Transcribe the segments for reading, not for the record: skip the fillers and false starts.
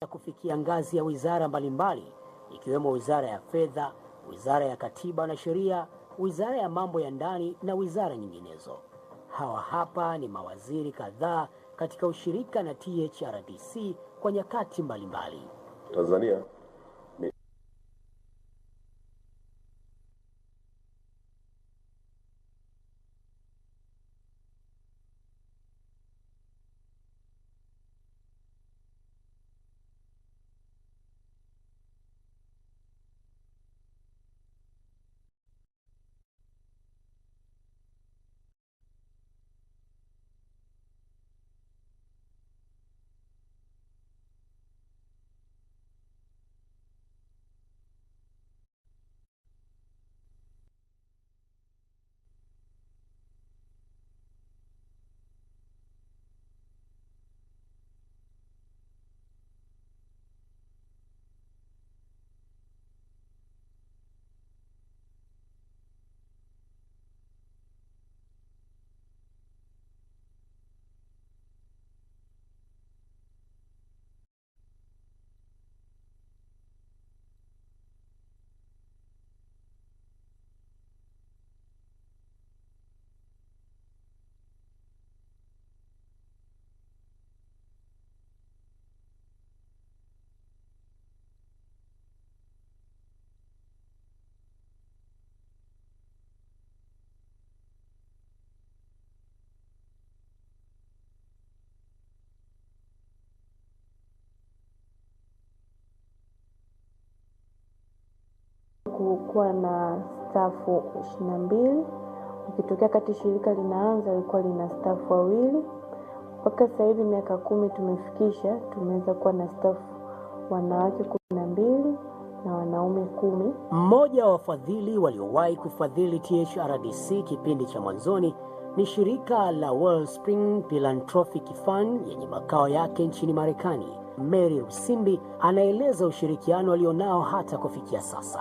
kufikia ngazi ya wizara mbalimbali ikiwemo Wizara ya Fedha, Wizara ya Katiba na Sheria, Wizara ya Mambo ya Ndani na wizara nyinginezo. Hawa hapa ni mawaziri kadhaa katika ushirika na THRDC kwa nyakati mbalimbali. Tanzania kuwa na stafu 22. Ukitokea kati shirika linaanza ilikuwa lina stafu 2. Mpaka sasa hivi miaka 10 tumefikisha, tumeweza kuwa na stafu wanawake 12 na wanaume 10. Mmoja wa wafadhili waliowahi kufadhili THRDC kipindi cha mwanzoni ni shirika la Wellspring Philanthropic Fund yenye makao yake nchini Marekani. Mary Rusimbi anaeleza ushirikiano alionao hata kufikia sasa.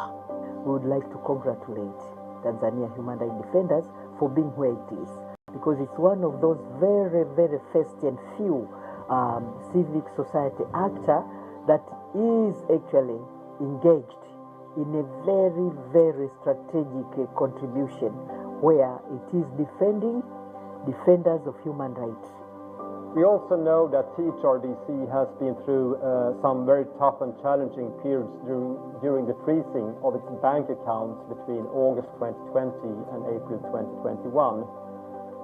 We would like to congratulate Tanzania Human Rights Defenders for being where it is, because it's one of those very, very first and few civic society actor that is actually engaged in a very, very strategic contribution where it is defending defenders of human rights. We also know that THRDC has been through some very tough and challenging periods during the freezing of its bank accounts between August 2020 and April 2021.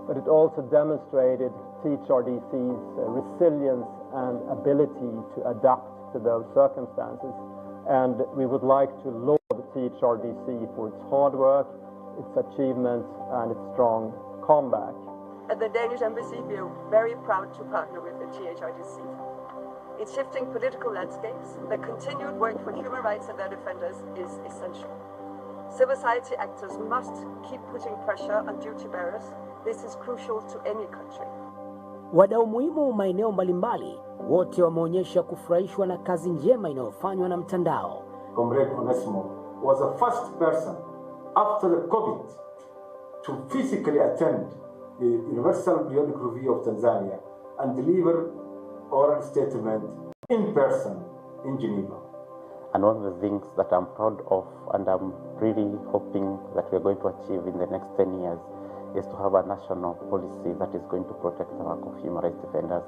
But it also demonstrated THRDC's resilience and ability to adapt to those circumstances. And we would like to laud THRDC for its hard work, its achievements, and its strong comeback. At the Danish Embassy, we are very proud to partner with the THRDC. Its shifting political landscapes, the continued work for human rights and their defenders is essential. Civil society actors must keep putting pressure on duty bearers. This is crucial to any country. Wadau muhimu maeneo mbalimbali wote wameonyesha kufurahishwa na kazi njema inayofanywa na mtandao. Comrade Onesmo was the first person after the COVID to physically attend the Universal Periodic Review of Tanzania and deliver oral statement in person in Geneva. And one of the things that I'm proud of and I'm really hoping that we're going to achieve in the next 10 years is to have a national policy that is going to protect the work of human rights defenders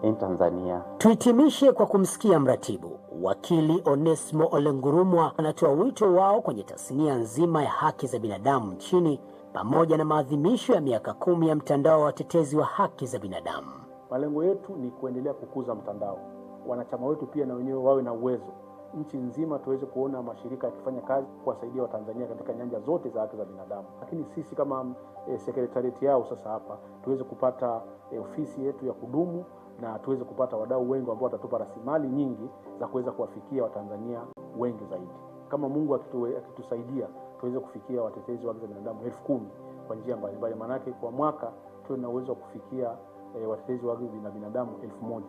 in Tanzania. Tuhitimishe kwa kumsikia mratibu wakili Onesmo Olengurumwa anatoa wito wao kwenye tasnia nzima ya haki za binadamu nchini pamoja na maadhimisho ya miaka 10 ya mtandao wa watetezi wa haki za binadamu. Malengo yetu ni kuendelea kukuza mtandao. Wanachama wetu pia na wenyewe wawe na uwezo nchi nzima tuweze kuona mashirika yakifanya kazi kuwasaidia Watanzania katika nyanja zote za haki za binadamu. Lakini sisi kama sekretarieti yao sasa hapa tuweze kupata ofisi yetu ya kudumu na tuweze kupata wadau wengi ambao watatupa rasilimali nyingi za kuweza kuwafikia Watanzania wengi zaidi. Kama Mungu akitusaidia tuweze kufikia watetezi wa haki za binadamu 10,000 kwa njia mbalimbali. Maana yake kwa mwaka tuwe na uwezo wa kufikia watetezi wa haki za binadamu 1,000.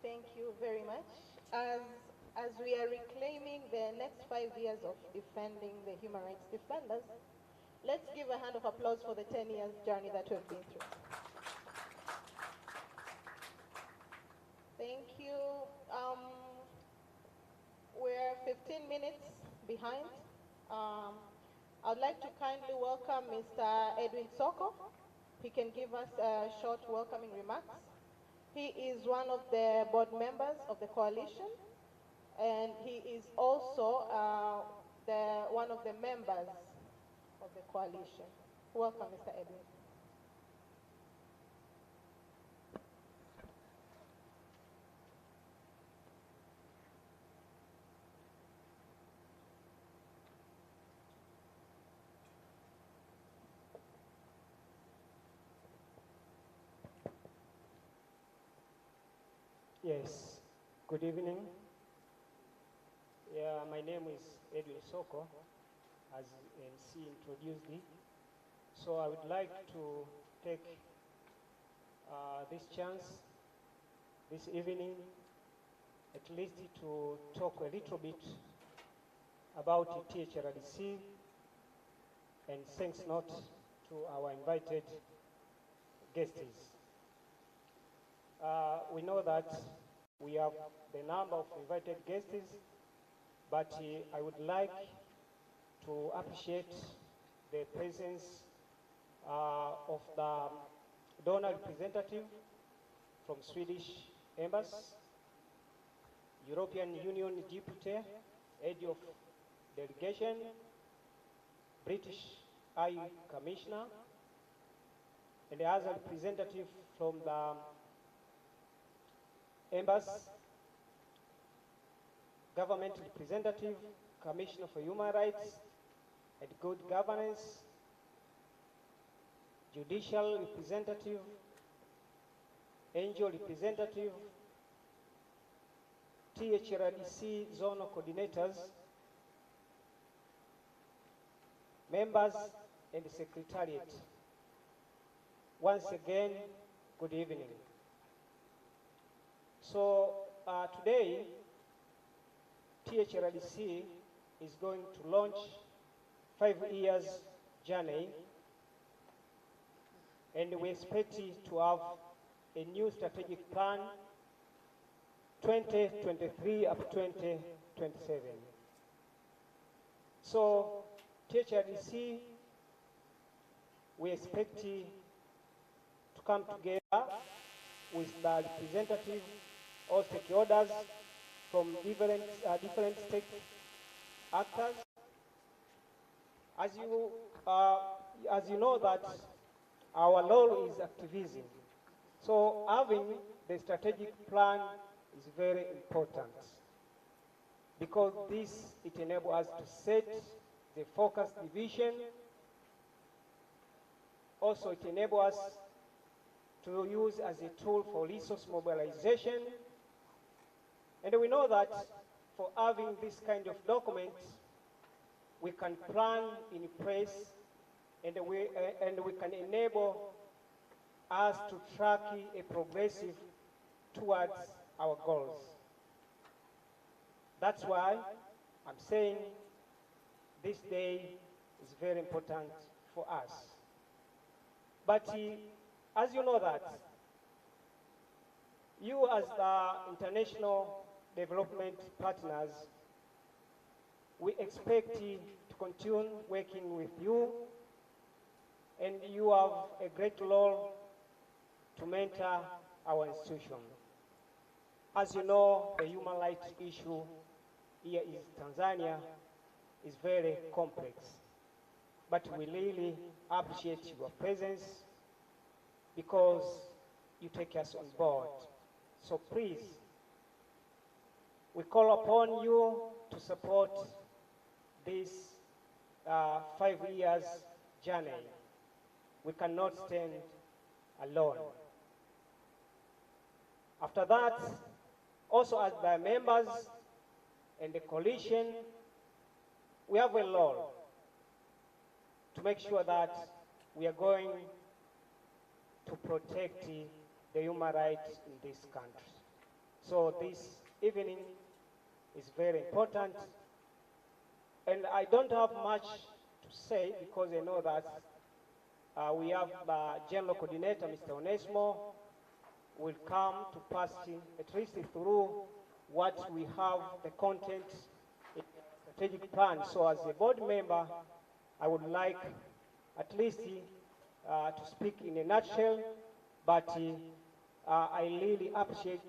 Thank you very much. As we are reclaiming the next 5 years years of defending the human rights defenders. Let's give a hand of applause for the 10 years journey that we've been through. Thank you. We're 15 minutes behind. I'd like to kindly welcome Mr. Edwin Soko. He can give us a short welcoming remarks. He is one of the board members of the coalition, and he is also one of the members of the coalition. Welcome, Mr. Edwin. Yes, good evening. Yeah, my name is Edwin Soko, as MC introduced me. So I would like to take this chance this evening at least to talk a little bit about THRDC, and thanks not to our invited guests. We know that we have the number of invited guests, but I would like to appreciate the presence of the donor representative from Swedish Embassy, European Union Deputy, Head of Delegation, British High Commissioner, and the other representative from the Embassy, Government Representative, Commissioner for Human Rights and Good Governance, Judicial Representative, NGO Representative, THRDC Zonal Coordinators, members and Secretariat. Once again, good evening. So today, THRDC is going to launch 5 years journey, and we expect to have a new strategic plan 2023 up to 2027. So THRDC, we expect to come together with the representative or stakeholders from different state actors. As you know that our role is activism. So having the strategic plan is very important, because it enables us to set the focus division. Also, it enables us to use as a tool for resource mobilization. And we know that for having this kind of document, we can plan in place, and we can enable us to track a progressive towards our goals. That's why I'm saying this day is very important for us. But as you know that, you as the international development partners, we expect to continue working with you, and you have a great role to mentor our institution. As you know, the human rights issue here in Tanzania is very complex, but we really appreciate your presence because you take us on board. So please, we call upon you to support this 5 years journey. We cannot stand alone. After that, also as the members and the coalition, we have a role to make sure that we are going to protect the human rights in this country. So this evening is very important, And I don't have much to say because I know that we have General Coordinator, Mr. Onesmo, will come to pass at least through what we have, the content in the strategic plan. So as a board member, I would like at least to speak in a nutshell, but I really appreciate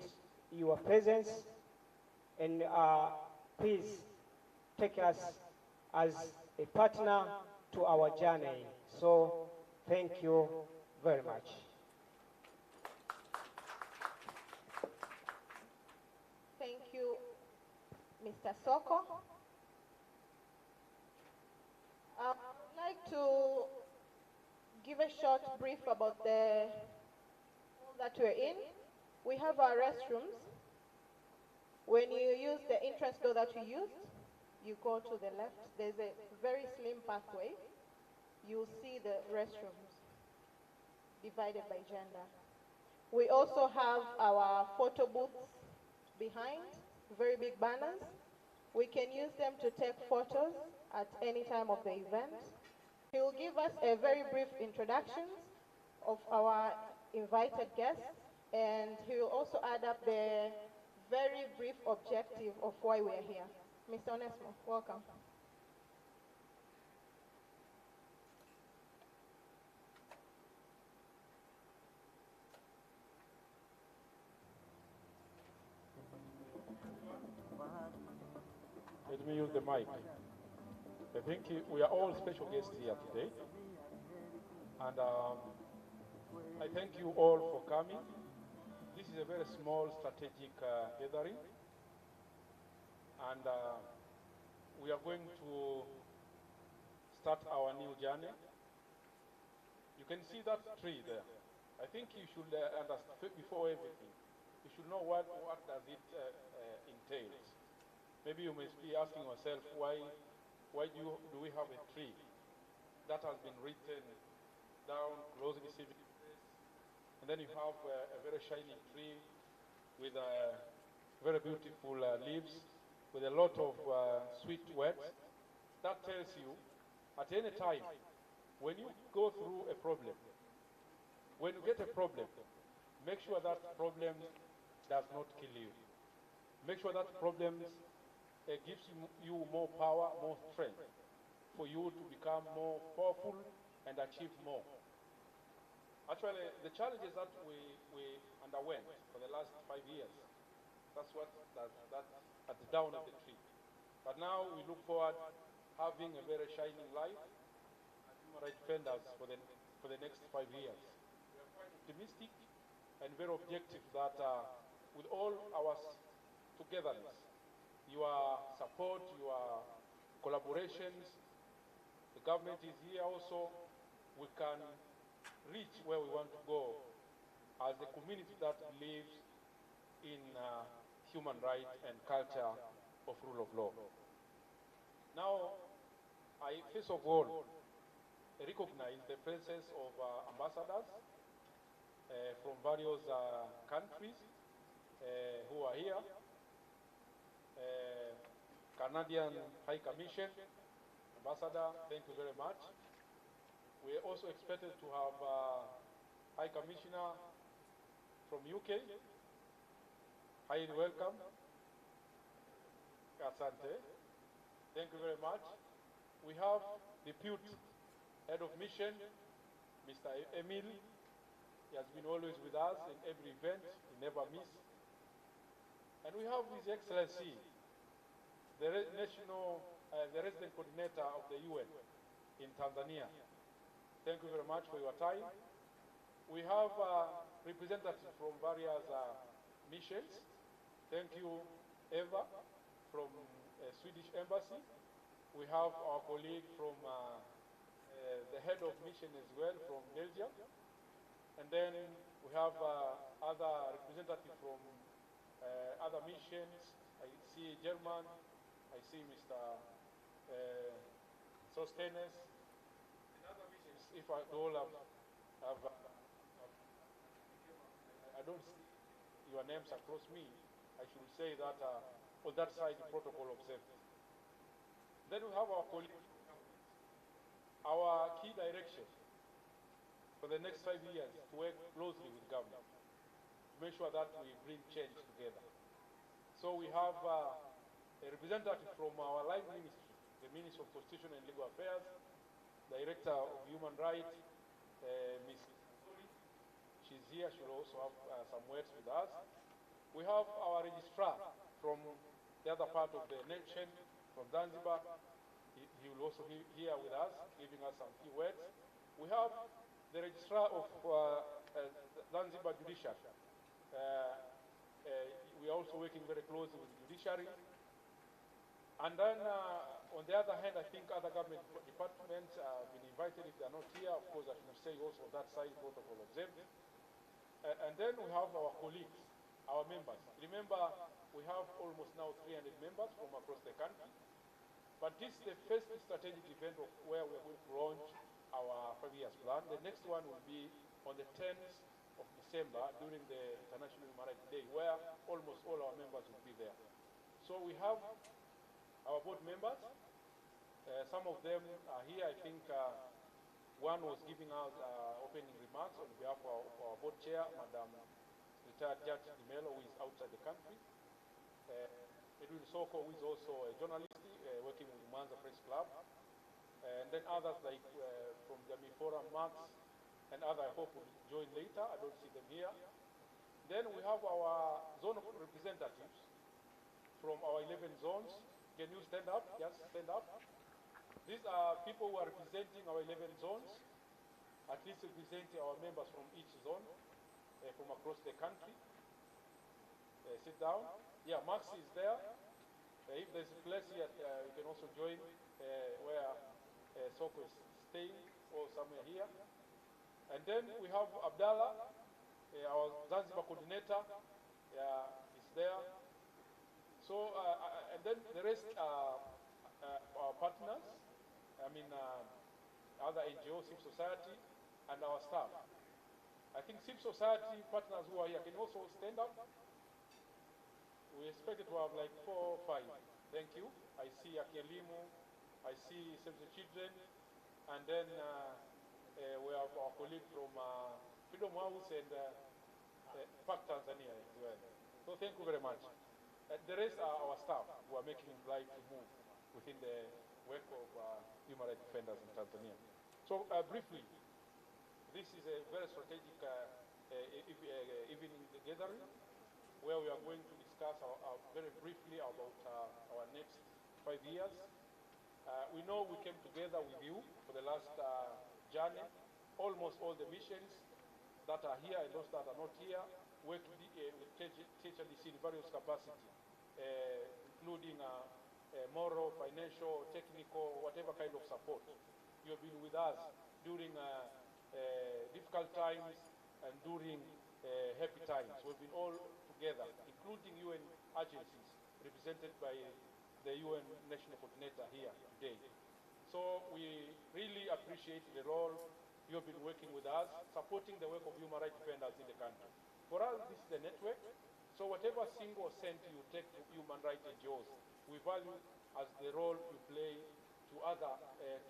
your presence, and please take us as a partner to our journey. So thank you very much. Thank you, Mr. Soko. I would like to give a short brief about the hall that we're in. We have our restrooms. When you use the entrance door that we used, you go to the left. There's a very slim pathway. You'll see the restrooms divided by gender. We also have our photo booths behind, very big banners. We can use them to take photos at any time of the event. He will give us a very brief introduction of our invited guests, and he will also add up the very brief objective of why we are here. Mr. Onesmo, welcome. Let me use the mic. I think we are all special guests here today. And I thank you all for coming. This is a very small strategic gathering. And we are going to start our new journey. You can see that tree there. I think you should understand, before everything, you should know what does it entails. Maybe you must be asking yourself, why do we have a tree that has been written down closely civic place, and then you have a very shiny tree with very beautiful leaves, with a lot of sweet words. That tells you, at any time, when you go through a problem, when you get a problem, make sure that problem does not kill you. Make sure that problem gives you more power, more strength, for you to become more powerful and achieve more. Actually, the challenges that we underwent for the last 5 years, that's that at the down of the tree. But now we look forward having a very shining life as human rights defenders for the next 5 years. We are quite optimistic and very objective that with all our togetherness, your support, your collaborations, the government is here also, we can reach where we want to go as a community that lives in human rights and culture of rule of law. Now, I first of all recognize the presence of ambassadors from various countries who are here. Canadian High Commission, Ambassador, thank you very much. We are also expected to have High Commissioner from UK. Highly welcome. Asante. Thank you very much. We have Deputy Head of Mission, Mr. Emil. He has been always with us in every event, he never misses. And we have His Excellency, the resident coordinator of the UN in Tanzania. Thank you very much for your time. We have representatives from various missions. Thank you, Eva, from Swedish Embassy. We have our colleague from the head of mission as well from Belgium. And then we have other representatives from other missions. I see German, I see Mr. Sostenes, and other missions. If I all have I don't see your names across me, I should say that on that side, the protocol observed. Then we have our colleagues. Our key direction for the next 5 years is to work closely with government to make sure that we bring change together. So we have a representative from our line ministry, the Ministry of Constitution and Legal Affairs, Director of Human Rights, Ms. She's here, she'll also have some words with us. We have our registrar from the other part of the nation, from Zanzibar. He will also be here with us, giving us some few words. We have the registrar of Zanzibar Judiciary. We are also working very closely with the judiciary. And then, on the other hand, I think other government departments have been invited. If they are not here, of course, I should say also that side protocol observed. And then we have our colleagues, our members. Remember, we have almost now 300 members from across the country. But this is the first strategic event of where we are going to launch our 5 years plan. The next one will be on the 10th of December during the International Human Rights Day, where almost all our members will be there. So we have our board members. Some of them are here. I think one was giving out opening remarks on behalf of our board chair, Madam retired Judge Dimelo, who is outside the country. Edwin Soko, who is also a journalist working with Mwanza Press Club. And then others like from Jamii Forum, Max, and others I hope will join later. I don't see them here. Then we have our zone of representatives from our 11 zones. Can you stand up? Just stand up. These are people who are representing our 11 zones, at least representing our members from each zone from across the country. Sit down. Yeah, Max is there. If there's a place here, you can also join where Soko is staying or somewhere here. And then we have Abdallah, our Zanzibar coordinator, is there. So, and then the rest are our partners, other NGOs, civil society, and our staff. I think civil society partners who are here can also stand up. We expect to have like 4 or 5. Thank you. I see Akielimu, I see Save the Children, and then we have our colleague from Freedom House and Park Tanzania as well. So thank you very much. The rest are our staff who are making life to move within the work of human rights defenders in Tanzania. So briefly, this is a very strategic evening gathering where we are going to discuss very briefly about our next 5 years. We know we came together with you for the last journey. Almost all the missions that are here and those that are not here work with THRDC in various capacities, including moral, financial, technical, whatever kind of support. You have been with us during difficult times and during happy times. We've been all together, including UN agencies represented by the UN National Coordinator here today. So we really appreciate the role you have been working with us, supporting the work of human rights defenders in the country. For us, this is the network. So whatever single cent you take to human rights NGOs, we value as the role you play to other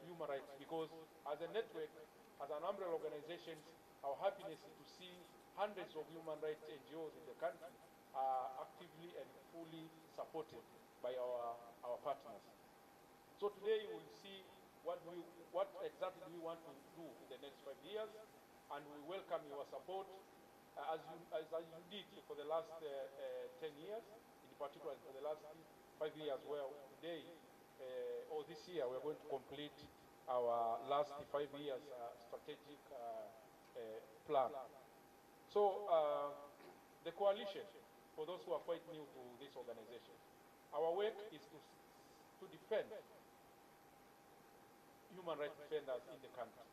human rights, because as a network, as an umbrella organization, our happiness is to see hundreds of human rights NGOs in the country are actively and fully supported by our partners. So today you will see what exactly we want to do in the next 5 years, and we welcome your support as you did for the last 10 years, in particular for the last 5 years, where today or this year we are going to complete our last 5 years strategic plan. So the coalition, for those who are quite new to this organization, our work is to defend human rights defenders in the country.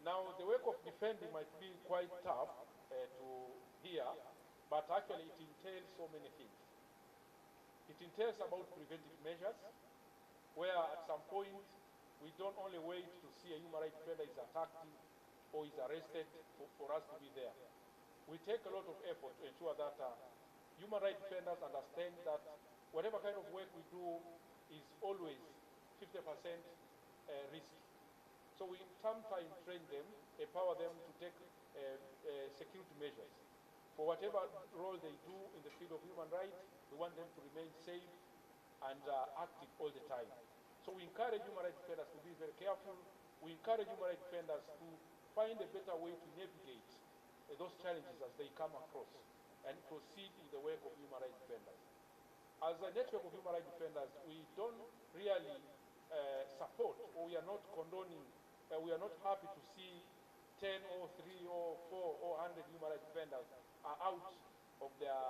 Now, the work of defending might be quite tough to hear, but actually it entails so many things. It entails about preventive measures, where at some point we don't only wait to see a human rights defender is attacked or is arrested for us to be there. We take a lot of effort to ensure that human rights defenders understand that whatever kind of work we do is always 50% risk. So we sometimes train them, empower them to take security measures. For whatever role they do in the field of human rights, we want them to remain safe and active all the time. So we encourage human rights defenders to be very careful. We encourage human rights defenders to find a better way to navigate those challenges as they come across and proceed with the work of human rights defenders. As a network of human rights defenders, we don't really support, or we are not condoning, we are not happy to see 10 or 3 or 4 or 100 human rights defenders are out of their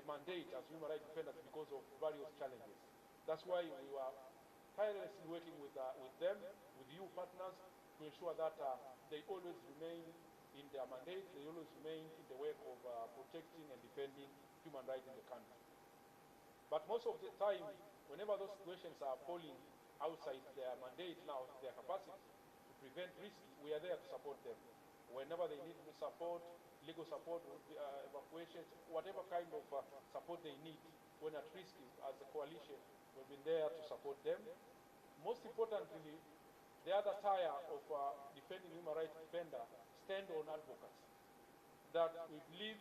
mandate as human rights defenders because of various challenges. That's why we were tirelessly working with them, with you partners, to ensure that they always remain in their mandate, they always remain in the work of protecting and defending human rights in the country. But most of the time, whenever those situations are falling outside their mandate now, their capacity to prevent risk, we are there to support them. Whenever they need support, legal support, evacuations, whatever kind of support they need when at risk, as a coalition, we've been there to support them. Most importantly, the other tier of defending human rights defender stand on advocacy. That we believe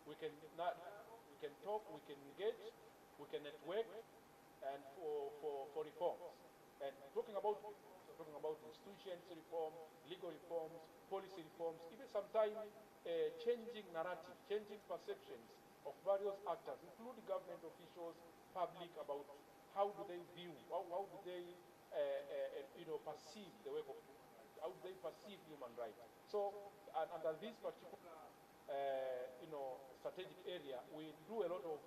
we can talk, we can engage, we can network, and for reforms. And talking about institutions reform, legal reforms, policy reforms, even sometimes changing narrative, changing perceptions of various actors, including government officials, public, about how do they view, how do they perceive the work of human rights, how do they perceive human rights. So, under this particular strategic area, we do a lot of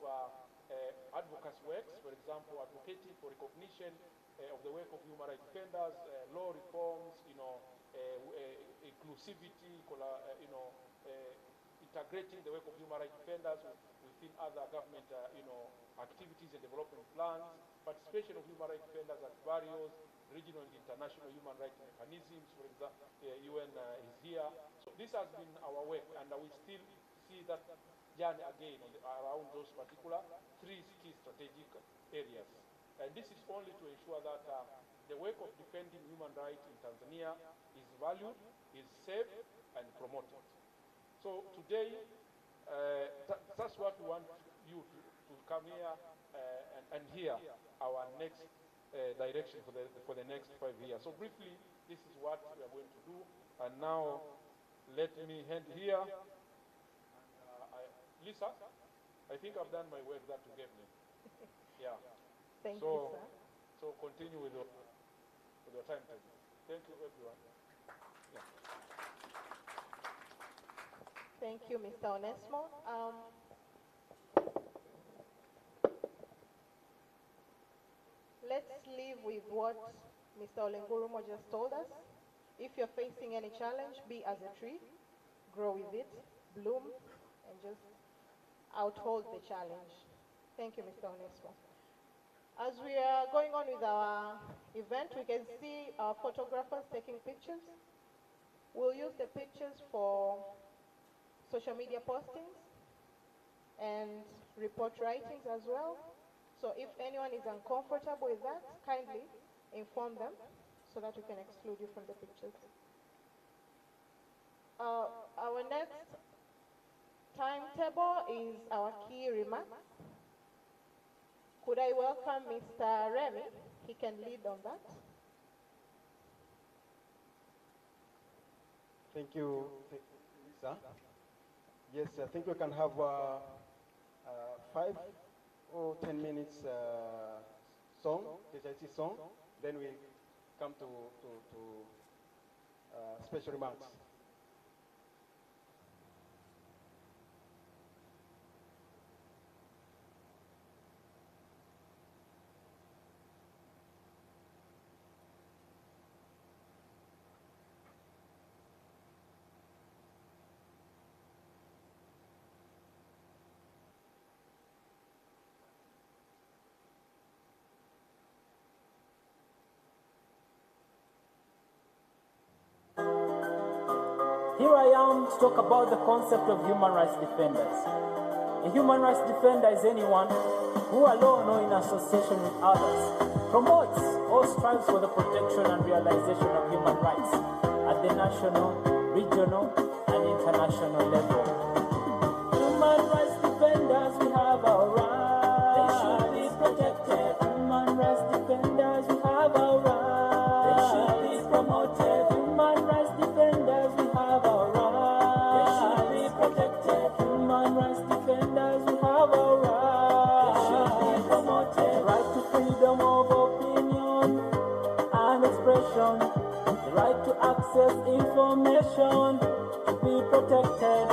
advocacy works, for example, advocating for recognition of the work of human rights defenders, law reforms, inclusivity, integrating the work of human rights defenders within other government, activities and development plans, participation of human rights defenders at various regional and international human rights mechanisms. For example, UN is here. So this has been our work, and we still see that journey again around those particular 3 key strategic areas. And this is only to ensure that the work of defending human rights in Tanzania is valued, is safe, and promoted. So today, that's what we want you to come here and hear our next direction for the next 5 years. So briefly, this is what we are going to do. And now, let me hand here. Lisa, I think I've done my work that you gave me. Yeah. Thank you, sir. So continue with your timetable. Thank you, everyone. Yeah. Thank you, Mr. Onesmo. Let's leave with what Mr. Olengurumo just told us. If you're facing any challenge, be as a tree, grow with it, bloom, and just outhold the challenge. Thank you, Mr. Onesmo. As we are going on with our event, we can see our photographers taking pictures. We'll use the pictures for social media postings and report writings as well. So if anyone is uncomfortable with that, kindly inform them so that we can exclude you from the pictures. Our next timetable is our key remarks. Could I welcome Mr. Remy? He can lead on that. Thank you, Lisa. Yes, I think we can have 5 or 10 minutes song, THRDC song. Then we come to special remarks. Here I am to talk about the concept of human rights defenders. A human rights defender is anyone who, alone or in association with others, promotes or strives for the protection and realization of human rights at the national, regional, and international level. Human rights defenders, we have our rights. They should be protected. Human rights defenders, we have our rights. They should be promoted. Human rights defenders, we have our rights. They should be protected. Human rights defenders, we have our rights. They should be promoted. Right to freedom of opinion and expression. The right to access information should be protected.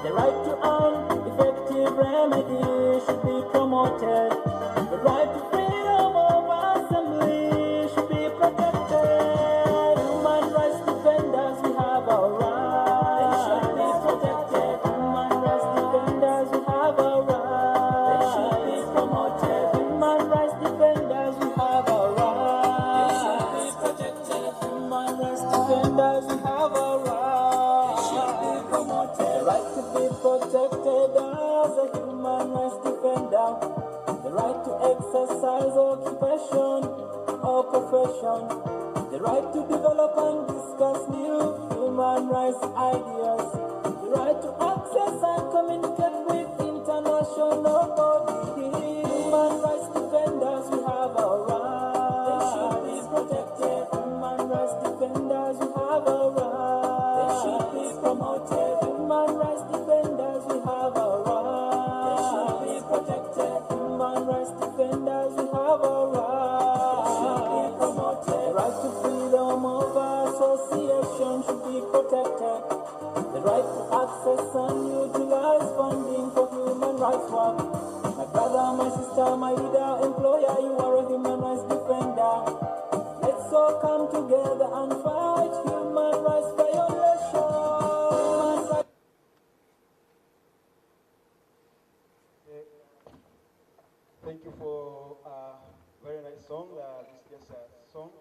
The right to an effective remedy should be promoted. The right to freedom of assembly should be protected. Human rights defenders, we have our rights. They should be protected. Human rights defenders, we have our rights. They should be promoted. Human rights defenders, we have our rights. They should be protected. Human rights defenders, we have our rights. They should be promoted. The right to be protected as a human rights defender. The right to exercise occupation or profession. The right to develop and discuss new human rights ideas. The right to access and communicate with international bodies. Human rights defenders, we have our rights. They should be protected. Human rights defenders, we have our rights. They should be promoted. Human rights defenders, we have our rights. They should be protected. Human rights defenders, we have our rights. They should be promoted. The right to freedom of association should be protected. The right to access and utilize funding for human rights work. My brother, my sister, my leader, employer, you are a human rights defender. Let's all come together and fight human rights violations. Thank you for a very nice song. This is just a song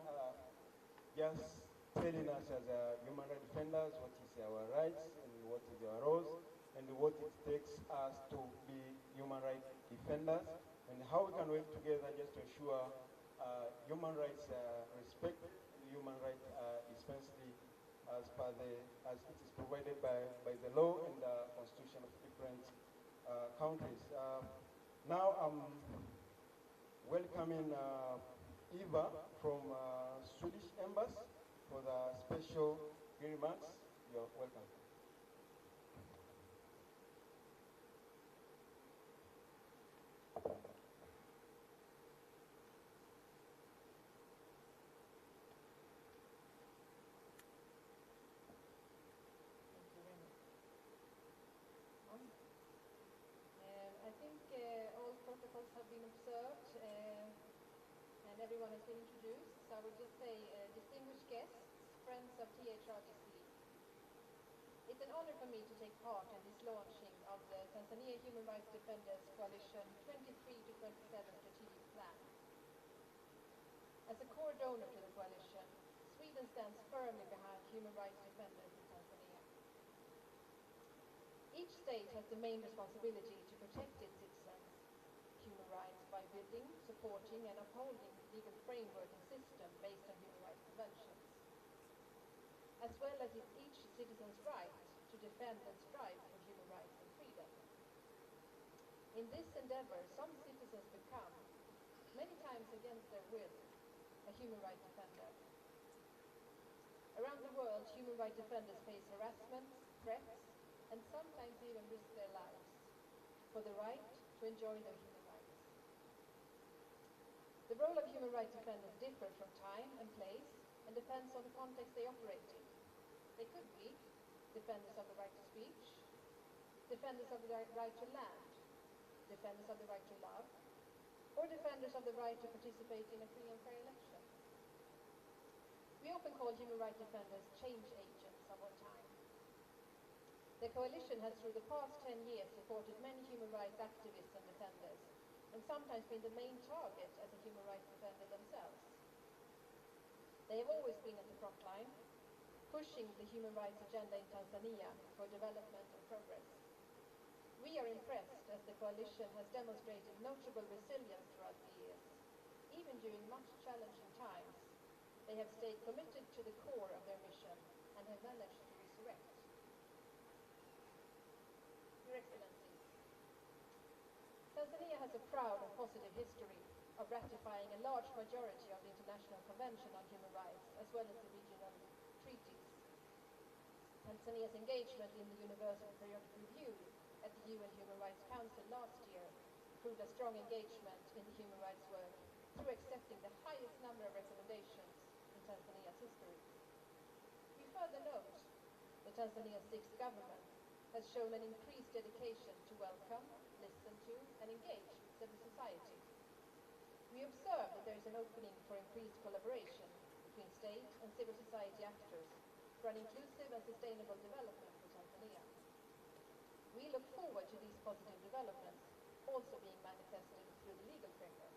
just telling us as human rights defenders what is our rights and what is our roles and what it takes us to be human rights defenders and how we can work together just to ensure human rights respect and human rights dispensity as it is provided by the law and the constitution of different countries. Now I'm welcoming Eva from Swedish Embassy for the special remarks. You're welcome. I think all protocols have been observed and everyone has been introduced. So I would just say, distinguished guests, friends of THRDC, it's an honor for me to take part in this launching of the Tanzania Human Rights Defenders Coalition 23 to 27 strategic plan. As a core donor to the coalition, Sweden stands firmly behind human rights defenders in Tanzania. Each state has the main responsibility to protect its citizens' human rights by building, supporting and upholding legal framework and system based on human rights conventions, as well as each citizen's right to defend and strive for human rights and freedom. In this endeavor, some citizens become, many times against their will, a human rights defender. Around the world, human rights defenders face harassment, threats, and sometimes even risk their lives for the right to enjoy their human rights. The role of human rights defenders differs from time and place and depends on the context they operate in. They could be defenders of the right to speech, defenders of the right to land, defenders of the right to love, or defenders of the right to participate in a free and fair election. We often call human rights defenders change agents of our time. The coalition has through the past 10 years supported many human rights activists and defenders, and sometimes been the main target as a human rights defender themselves. They have always been at the front line, pushing the human rights agenda in Tanzania for development and progress. We are impressed as the coalition has demonstrated notable resilience throughout the years. Even during much challenging times, they have stayed committed to the core of their mission and have managed to resurrect. Your Excellencies, Tanzania has a proud and positive history of ratifying a large majority of the International Convention on Human Rights, as well as the regional treaties. Tanzania's engagement in the Universal Periodic Review at the UN Human Rights Council last year proved a strong engagement in the human rights work through accepting the highest number of recommendations in Tanzania's history. We further note that Tanzania's sixth government has shown an increased dedication to welcome, listen to, and engage with civil society. We observe that there is an opening for increased collaboration between state and civil society actors for an inclusive and sustainable development for Tanzania. We look forward to these positive developments also being manifested through the legal framework.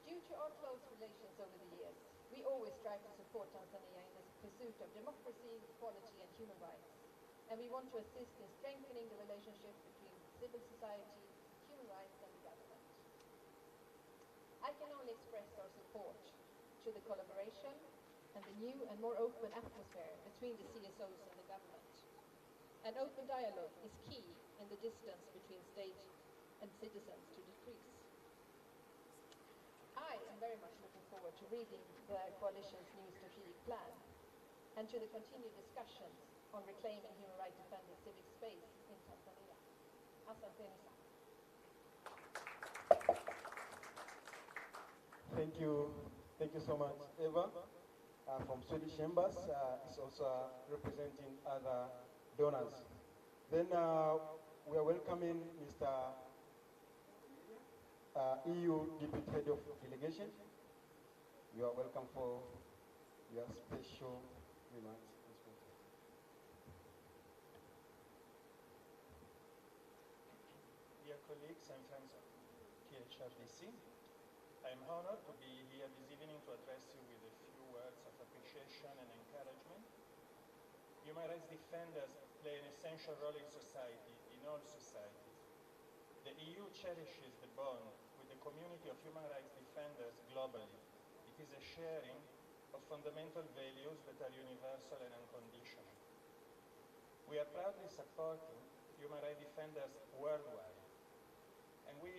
Due to our close relations over the years, we always strive to support Tanzania in the pursuit of democracy, equality, and human rights, and we want to assist in strengthening the relationship between civil society, human rights, and the government. I can only express our support to the collaboration and the new and more open atmosphere between the CSOs and the government. An open dialogue is key in the distance between state and citizens to decrease. I am very much looking forward to reading the coalition's new strategic plan and to the continued discussions on reclaiming human rights defenders' civic space in Tanzania. Asante sana. Thank you so much, Eva. From Swedish Chambers, is also representing other donors. Then we are welcoming Mr. EU Deputy Head of Delegation. You are welcome for your special remarks. Dear colleagues and friends of THRDC, I am honored to be here this evening to address you with a few words of appreciation and encouragement. Human rights defenders play an essential role in society, in all societies. The EU cherishes the bond with the community of human rights defenders globally. It is a sharing of fundamental values that are universal and unconditional. We are proudly supporting human rights defenders worldwide. And we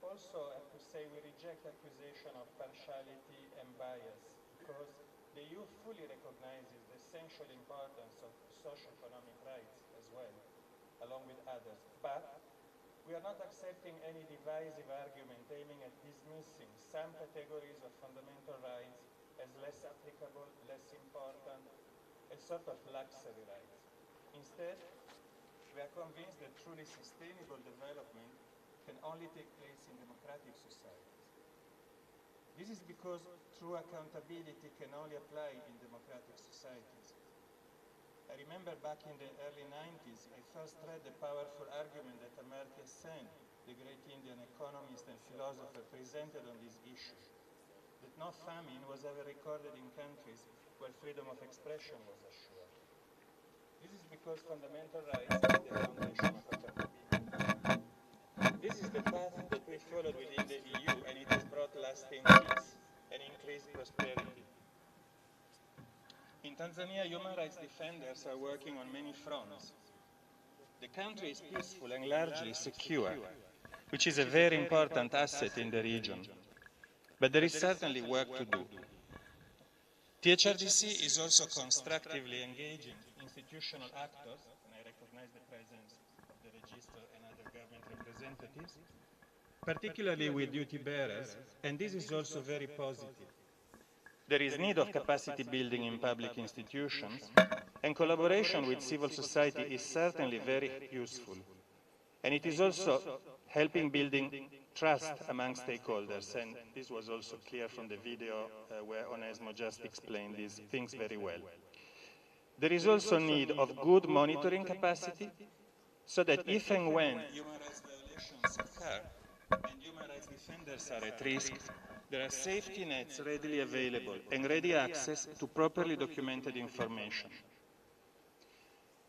also have to say we reject accusation of partiality and bias because the EU fully recognizes the essential importance of socio-economic rights as well, along with others. But we are not accepting any divisive argument aiming at dismissing some categories of fundamental rights as less applicable, less important, as sort of luxury rights. Instead, we are convinced that truly sustainable development can only take place in democratic societies. This is because true accountability can only apply in democratic societies. I remember back in the early 90s, I first read the powerful argument that Amartya Sen, the great Indian economist and philosopher, presented on this issue, that no famine was ever recorded in countries where freedom of expression was assured. This is because fundamental rights are the foundation of accountability. This is the path that we followed within the EU, and it has brought lasting peace and increased prosperity. In Tanzania, human rights defenders are working on many fronts. The country is peaceful and largely secure, which is a very important asset in the region. But there is certainly work to do. THRDC is also constructively engaging institutional actors, and I recognize the presence of the Register and other government representatives, particularly with duty bearers, and this is also very positive. There is need of capacity building in public institutions, and collaboration with civil society is certainly very useful. And it is also helping building trust among stakeholders, and this was also clear from the video where Onesmo just explained these things very well. There is also need of good monitoring capacity, so that if and when human rights violations occur and human rights defenders are at risk, there are safety nets readily available and ready access to properly documented information.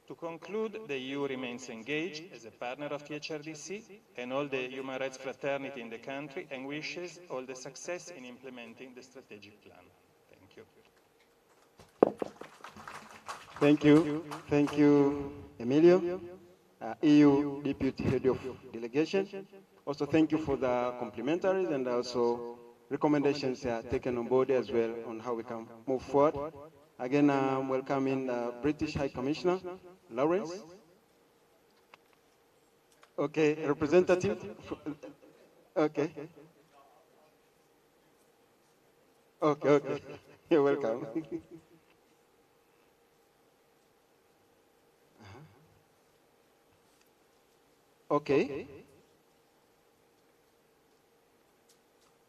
To conclude, the EU remains engaged as a partner of THRDC and all the human rights fraternity in the country and wishes all the success in implementing the strategic plan. Thank you. Thank you. Thank you, Emilio, EU Deputy Head of Delegation. Also, thank you for the complimentaries and also recommendations taken on board as well on how we can move forward. Again, welcoming the British High Commissioner, Lawrence. Okay, representative. Okay. Okay, okay. You're welcome. Okay.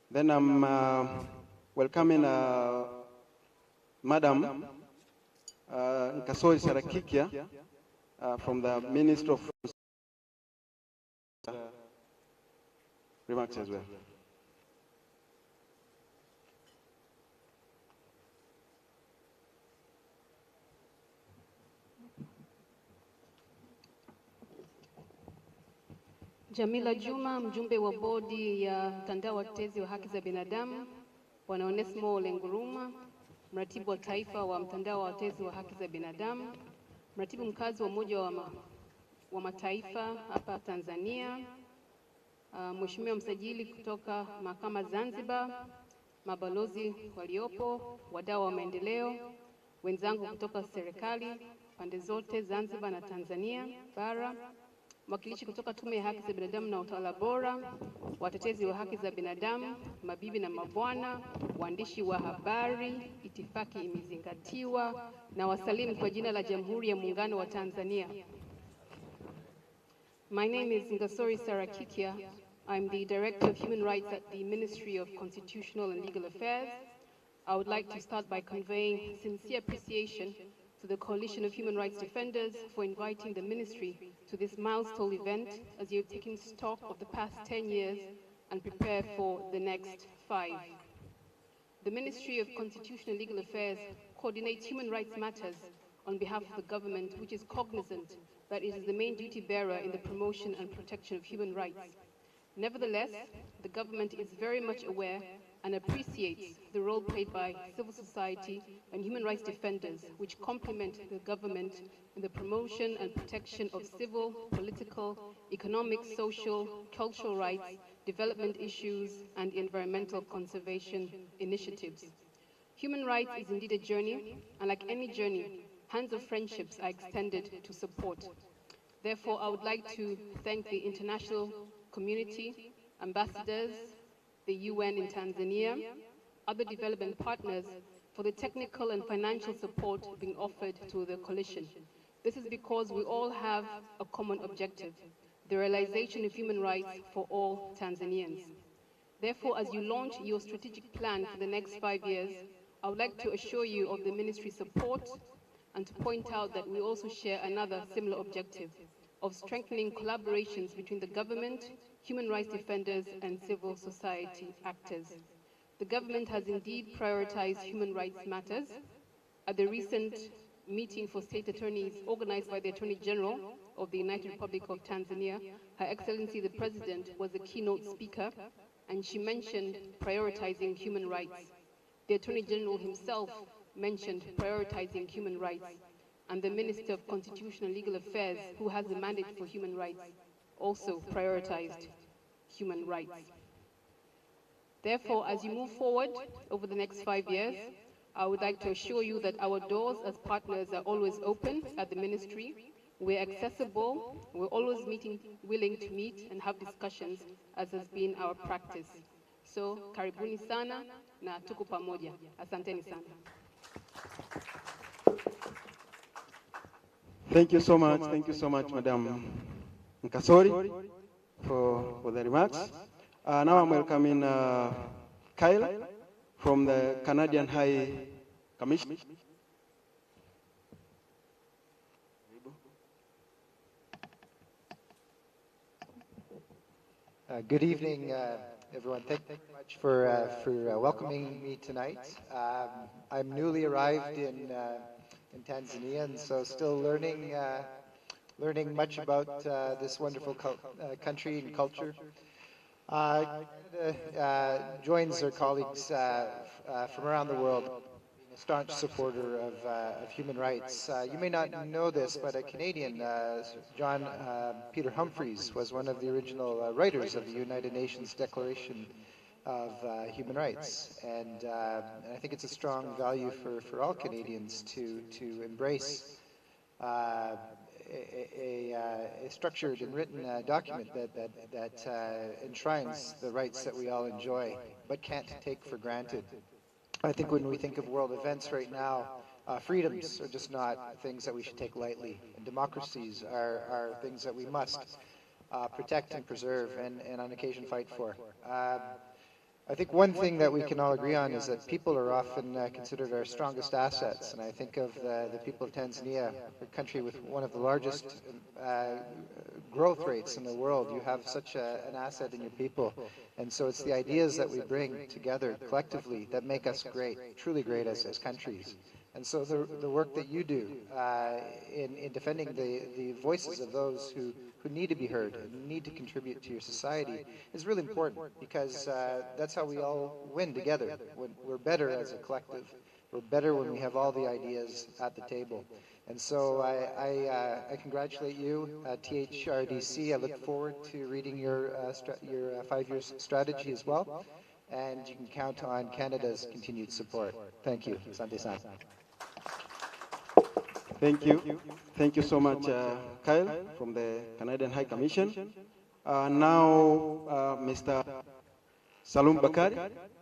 Then I'm welcoming Madam Nkasori Sarakikia from the Ministry of remarks as well. Jamila Juma, mjumbe wa bodi ya mtandao wa watetezi wa haki za binadamu, Bwana Onesmo Ole Nguruma, mratibu wa taifa wa mtandao wa watetezi wa haki za binadamu, mratibu mkazi wa Umoja wa Mataifa hapa Tanzania, Mheshimiwa msajili kutoka Mahakama Zanzibar, mabalozi waliopo, wadau wa maendeleo, wenzangu kutoka serikali pande zote Zanzibar na Tanzania bara, mwakilishi kutoka Tume ya Haki za Binadamu na Utawala Bora, watetezi wa haki za binadamu, mabibi na mabwana, waandishi wa habari, itifaki imezingatiwa, na wasalimu kwa jina la Jamhuri ya Muungano wa Tanzania. My name is Ngasori Sarakikia. I'm the Director of Human Rights at the Ministry of Constitutional and Legal Affairs. I would like to start by conveying sincere appreciation to the Coalition of Human Rights Defenders for inviting the Ministry to this milestone event as you're taking stock of the past 10 years and prepare for the next 5. The Ministry of Constitutional and Legal Affairs coordinates human rights matters on behalf of the government, which is cognizant that it is the main duty bearer in the promotion and protection of human rights. Nevertheless, the government is very much aware and appreciates the role played by civil society and human rights defenders, which complement the government in the promotion and protection of civil, political, economic, social, cultural rights, development issues, and environmental conservation initiatives. Human rights is indeed a journey, and like any journey, hands of friendships are extended to support. Therefore, I would like to thank the international community, ambassadors, the UN in Tanzania, other development partners for the technical and financial support being offered to the coalition. This is because we all have a common objective, the realization of human rights for all Tanzanians. Therefore, as you launch your strategic plan for the next 5 years, I would like to assure you of the ministry's support and to point out that we also share another similar objective of strengthening collaborations between the government, human rights defenders, and civil society actors. The government has indeed prioritized human rights matters. At the recent meeting for state attorneys organized by the Attorney General of the United Republic of Tanzania, Her Excellency the President was a keynote speaker, and she mentioned prioritizing human rights. The Attorney General himself mentioned prioritizing human rights, and the Minister of Constitutional and Legal Affairs, who has the mandate for human rights, also prioritized human rights. Therefore, as you move forward over the next 5 years, I would like to assure you that our doors as partners are always open at the ministry. We're accessible, we're always willing to meet and have discussions, as has been our practice. So, karibuni sana na tuko pamoja. Asanteni sana. Thank you so much, Madam Nkasori, for the remarks. Now I'm welcoming Kyle from the Canadian High Commission. Good evening, everyone. Thank you very much for welcoming me tonight. I'm newly arrived in in Tanzania, and so still learning much about this wonderful country and culture. Canada joins their colleagues from around the world, being a staunch supporter of human rights. You may not know this, but a Canadian, John Peter Humphreys, was one of the original writers of the United Nations Declaration of Human Rights, and I think it's a strong value for all Canadians to embrace a structured and written document that enshrines the rights that we all enjoy but can't take for granted. I think when we think of world events right now, freedoms are just not things that we should take lightly, and democracies are things that we must protect and preserve and on occasion fight for. I think one thing that we can all agree on is that people are often considered our strongest assets, and I think of the people of Tanzania, a country with one of the largest growth rates in the world. You have such an asset in your people, and so it's the ideas that we bring together collectively that make us great, truly great as countries. And so the work that you do in defending the voices of those who need to be heard and need to contribute to your society is really important, because that's how we all win together. When we're better as a collective. We're better when we have all the ideas at the table. And so I congratulate you, THRDC. I look forward to reading your 5-year strategy as well. And you can count on Canada's continued support. Thank you. Asante-san. Thank you. Thank you so much, Kyle, from the Canadian High Commission. Now, Mr. Salum Bakari,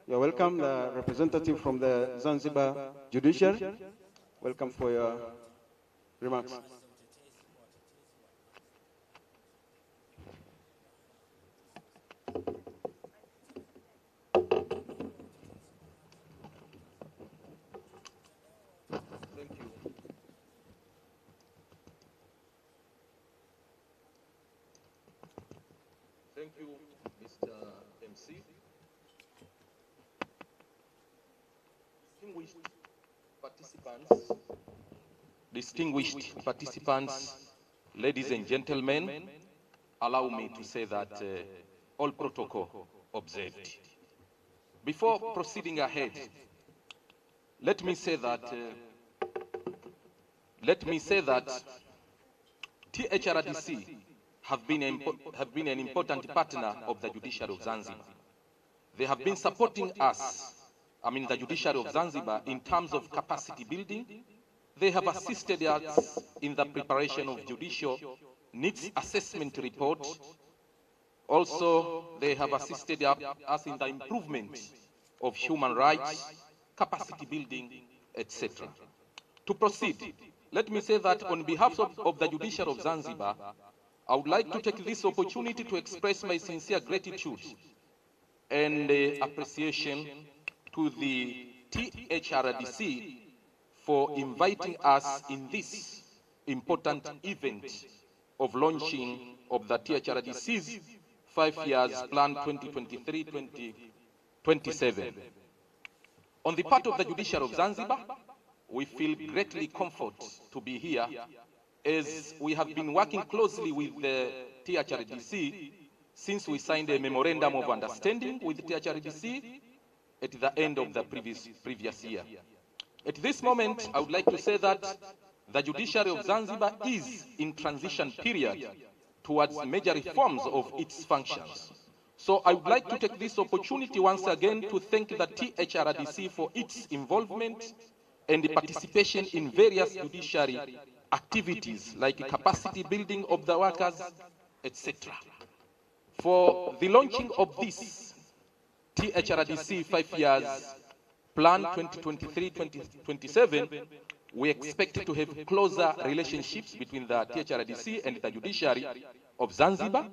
you're welcome, the representative from the Zanzibar Judiciary. Welcome for your remarks. Thank you, Mr. MC. Distinguished participants, ladies and gentlemen, allow me to say that all protocol observed. Before proceeding ahead, let me say that THRDC have been an important partner of the judiciary of Zanzibar. They have been supporting us, the judiciary of Zanzibar, in terms of capacity building. They have assisted us in the preparation of judicial needs assessment report. Also, they have assisted us in the improvement of human rights, capacity building, etc. To proceed, let me say that on behalf of the judiciary of Zanzibar, I would like to take this opportunity to express my sincere gratitude and appreciation to the THRDC for inviting us in this important event of launching of the THRDC's 5 years plan 2023-2027. On the part of the judiciary of Zanzibar, we feel greatly comforted to be here, as we have been working closely with the THRDC since we signed a memorandum of understanding with the THRDC at the end of the previous year. At this moment, I would like to say that the judiciary of Zanzibar is in transition period towards major reforms of its functions. So I would like to take this opportunity once again to thank the THRDC for its involvement and participation in various judiciary activities like capacity building of the workers, etc. For the launching of this THRDC 5 years plan 2023-2027, we expect to have closer relationships between the THRDC and the judiciary of Zanzibar,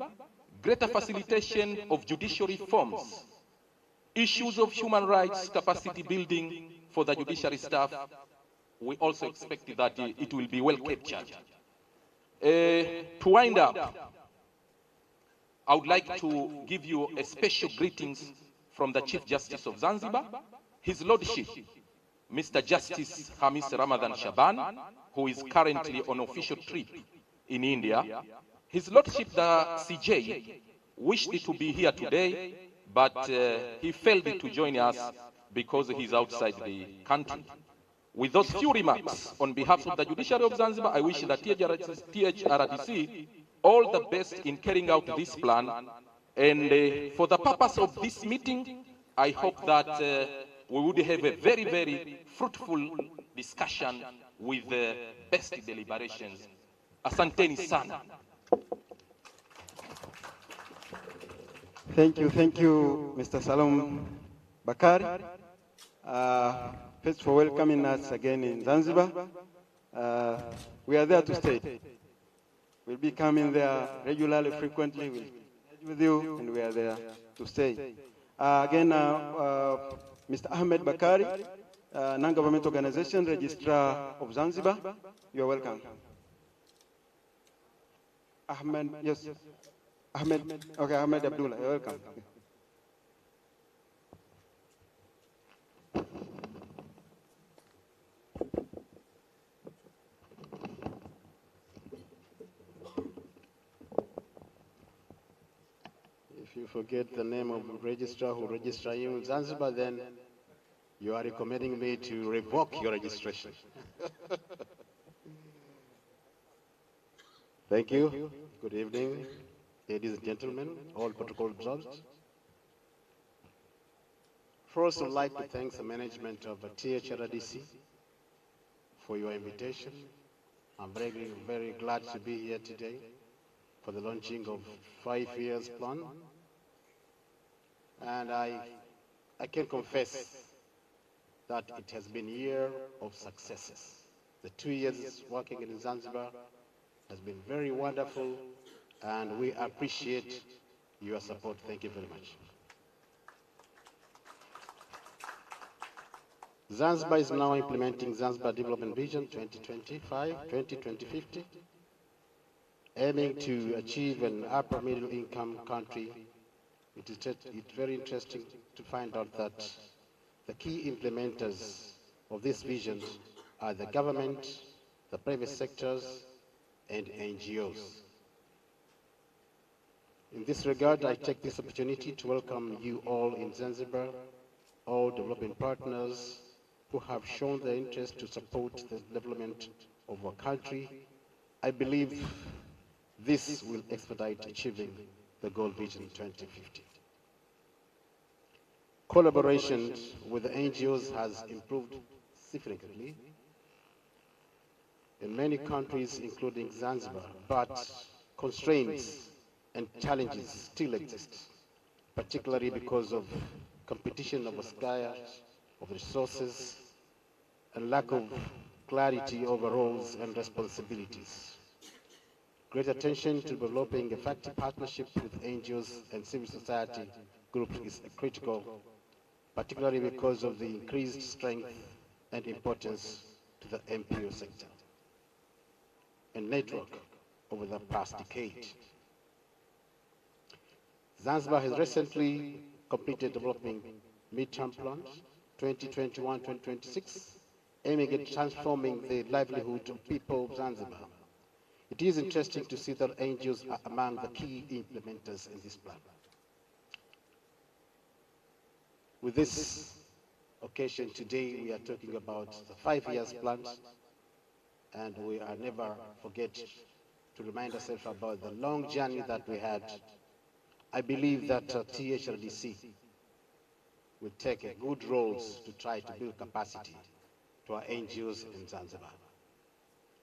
greater facilitation of judicial reforms, issues of human rights, capacity building for the judiciary staff. We also expect that it will be well captured. To wind up, I would like to give you a special greetings from the Chief Justice of Zanzibar, His Lordship, Mr. Justice Hamis Ramadan Shaban, who is currently on official trip in India. His Lordship the CJ wished to be here today, but he failed to join us because he's outside the country. With those few remarks, on behalf of the Judiciary of Zanzibar, I wish the THRDC all the best in carrying out this plan. And for the purpose of this meeting, I hope that we would have a very, very fruitful discussion with the best deliberations. Asanteni sana. Thank you, Mr. Salom Bakari. First for welcoming us again in Zanzibar. We are there to stay. We'll be coming there regularly, frequently. We'll engage with you, and we are there to stay. Again, Mr. Ahmed Bakari, non-government organization, Registrar of Zanzibar. You are welcome. Ahmed, yes. Ahmed, okay, Ahmed Abdullah, you're welcome. If you forget the name of the registrar who registered you in Zanzibar, then you are recommending me to revoke your registration. Thank you. Good evening, ladies and gentlemen, all protocol observed. First, I'd like to thank the management of the THRDC for your invitation. I'm very glad to be here today for the launching of 5 years plan. And I can confess that it has been a year of successes. The 2 years working in Zanzibar has been very wonderful, and we appreciate your support. Thank you very much. Zanzibar is now implementing Zanzibar Development Vision 2025-2050, aiming to achieve an upper middle income country. It's very interesting to find out that the key implementers of this vision are the government, the private sectors, and NGOs. In this regard, I take this opportunity to welcome you all in Zanzibar, all development partners who have shown their interest to support the development of our country. I believe this will expedite achieving the Goal Vision 2050. Collaboration with the NGOs has improved significantly in many countries, including Zanzibar, but constraints and challenges still exist, particularly because of competition over scarce of resources and lack of clarity over roles and responsibilities. Great attention to developing effective partnerships with NGOs and civil society groups is critical, particularly because of the increased strength and importance to the NPO sector and network over the past decade. Zanzibar has recently completed developing midterm plans 2021-2026, aiming at transforming the livelihood of people of Zanzibar. It is interesting to see that NGOs are among the key implementers in this plan. With this occasion today, we are talking about the 5 years plan, and we are never forget to remind ourselves about the long journey that we had. I believe that THRDC will take a good roles to try to build capacity to our NGOs in Zanzibar.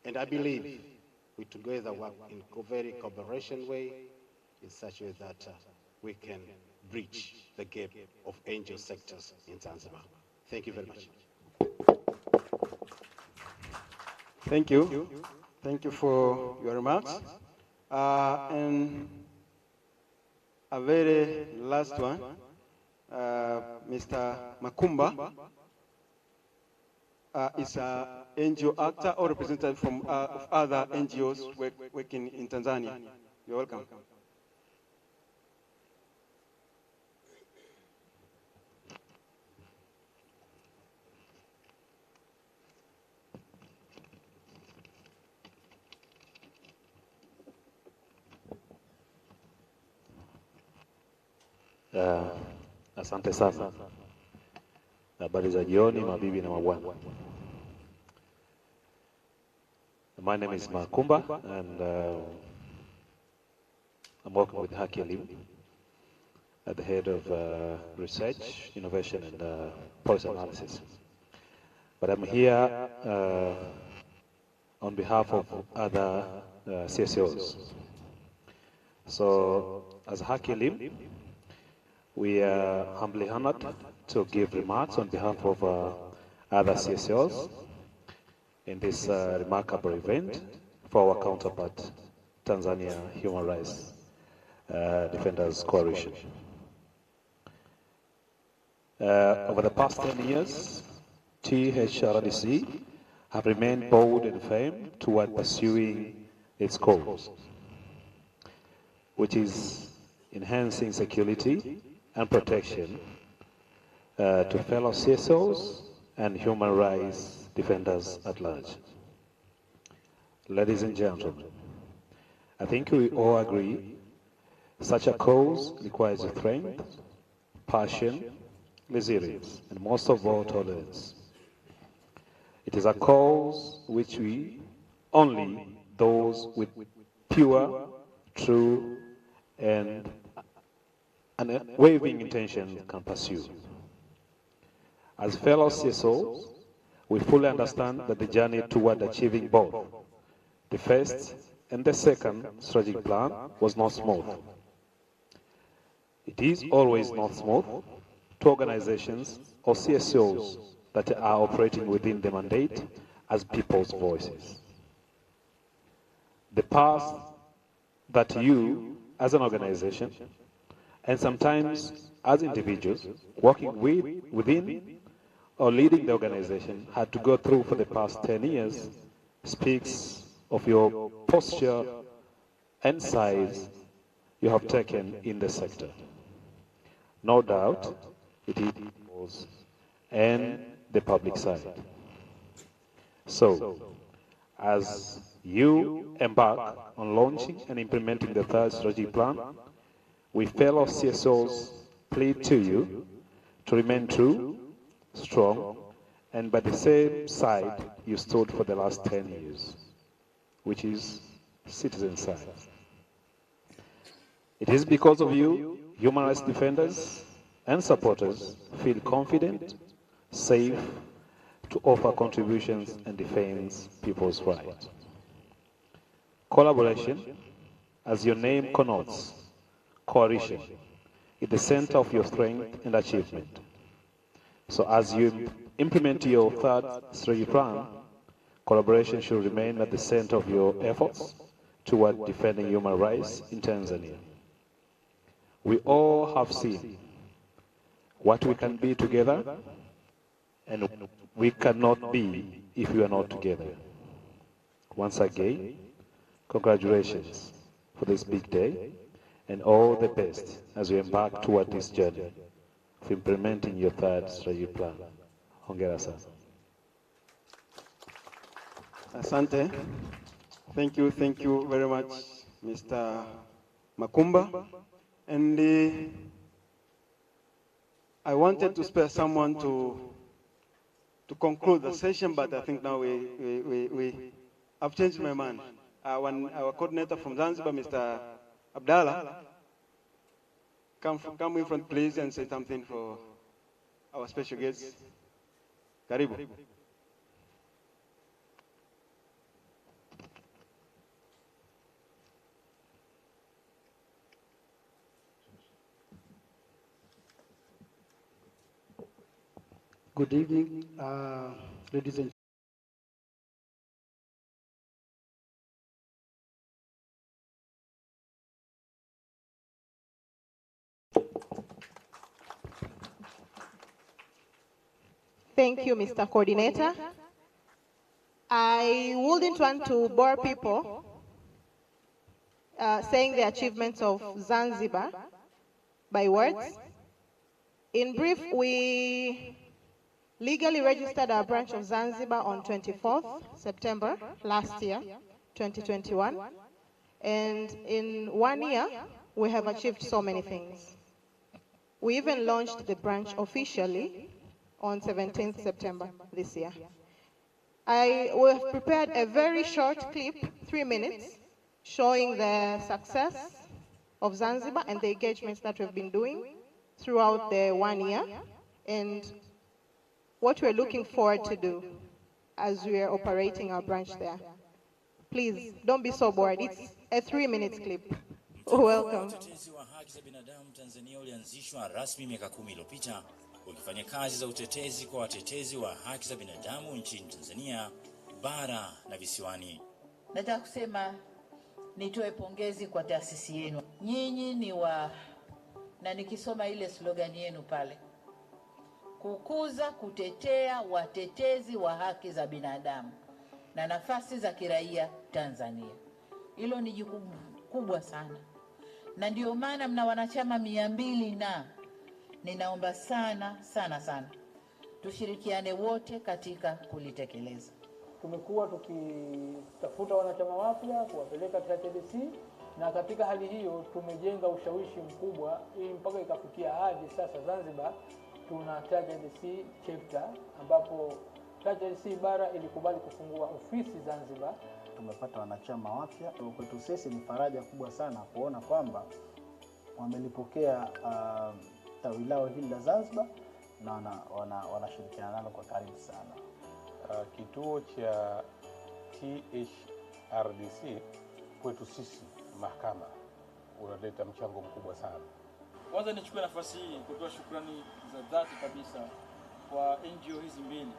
And I believe we together work in a very collaboration way in such a way that we can bridge the gap of NGO sectors in Zanzibar. Thank you very much. Thank you. Thank you for your remarks. And a very last one, Mr. Makumba is an NGO actor or representative from of other NGOs working in Tanzania. You're welcome. Asante sana. Habari za jioni, mabibi na mabwana. My name is Makumba, and I'm working with Haki Elimu at the head of research, innovation, and policy analysis. But I'm here on behalf of other CSOs. So, as Haki Elimu, we are humbly honored to give remarks on behalf of other CSOs in this remarkable event for our counterpart, Tanzania Human Rights Defenders Coalition. Over the past 10 years, THRDC have remained bold and firm toward pursuing its cause, which is enhancing security and protection to fellow CSOs and human rights defenders at large. Ladies and gentlemen, I think we all agree such a cause requires strength, passion, resilience, and most of all, tolerance. It is a cause which we, only those with pure, true, and unwavering intention can pursue. As fellow CSOs, we fully understand that the journey toward achieving both the first and the second strategic plan was not smooth. It is always not smooth to organizations or CSOs that are operating within the mandate as people's voices. The path that you, as an organization, and sometimes as individuals, working within or leading the organization, had to go through for the past 10 years, speaks of your posture and size you have taken in the sector. No doubt, it is and the public side. So, as you embark on launching and implementing the third strategic plan, we fellow CSOs plead to you to remain true, strong, and by the same side you stood for the last 10 years, which is citizen side. It is because of you, human rights defenders and supporters feel confident, safe to offer contributions and defend people's rights. Collaboration, as your name connotes, coalition, is the center of your strength and achievement. So as you implement your third strategic plan, collaboration should remain at the center of your efforts toward defending human rights in Tanzania. We all have seen what we can be together, and we cannot be if we are not together. Once again, congratulations for this big day, and all the best as we embark toward this journey of implementing your third strategic plan. Hongera sana. Asante. Thank you very much, Mr. Makumba. And I wanted to spare someone to conclude the session, but I think now I've changed my mind. Our coordinator from Zanzibar, Mr. Abdallah, come in front, please, and say something for our special guests. Karibu. Good evening, ladies and Thank you, Mr. Coordinator. I wouldn't want to bore people saying the achievements of Zanzibar by words. In brief, we legally registered our branch of Zanzibar on 24th September last year, 2021. And in 1 year, we have achieved so many things. We even launched the branch officially on 17th September this year. I have prepared a very short clip, 3 minutes, showing the success of Zanzibar and the engagements that we've been doing throughout the 1 year and what we're looking forward to do as we are operating our branch there. Please, don't be so bored. It's a 3-minute clip. Welcome. Utetezi wa haki za binadamu Tanzania ulianzishwa rasmi miaka 10 iliyopita ukifanya kazi za utetezi kwa watetezi wa haki za binadamu nchini Tanzania bara na visiwani. Nataka kusema nitoe pongezi kwa taasisi yenu. Nyinyi ni na nikisoma ile slogan yenu pale, kukuza, kutetea watetezi wa haki za binadamu na nafasi za kiraia Tanzania. Hilo ni jukumu kubwa sana. Na ndio maana mna wanachama 200 na ninaomba sana sana sana tushirikiane wote katika kulitekeleza. Tumekuwa tukitafuta wanachama wapya kuwapeleka THRDC, na katika hali hiyo tumejenga ushawishi mkubwa ili mpaka ikafikia hadi sasa Zanzibar tuna THRDC chapter, ambapo THRDC bara ilikubali kufungua ofisi Zanzibar. Tumepata wanachama wapya. Kwetu sisi ni faraja kubwa sana kuona kwamba wamelipokea tawi lao hili la Zanzibar na wanashirikiana nalo kwa karibu sana. Kituo cha THRDC kwetu sisi mahakama unaleta mchango mkubwa sana. Kwanza nichukue nafasi hii kutoa shukrani za dhati kabisa kwa NGO hizi mbili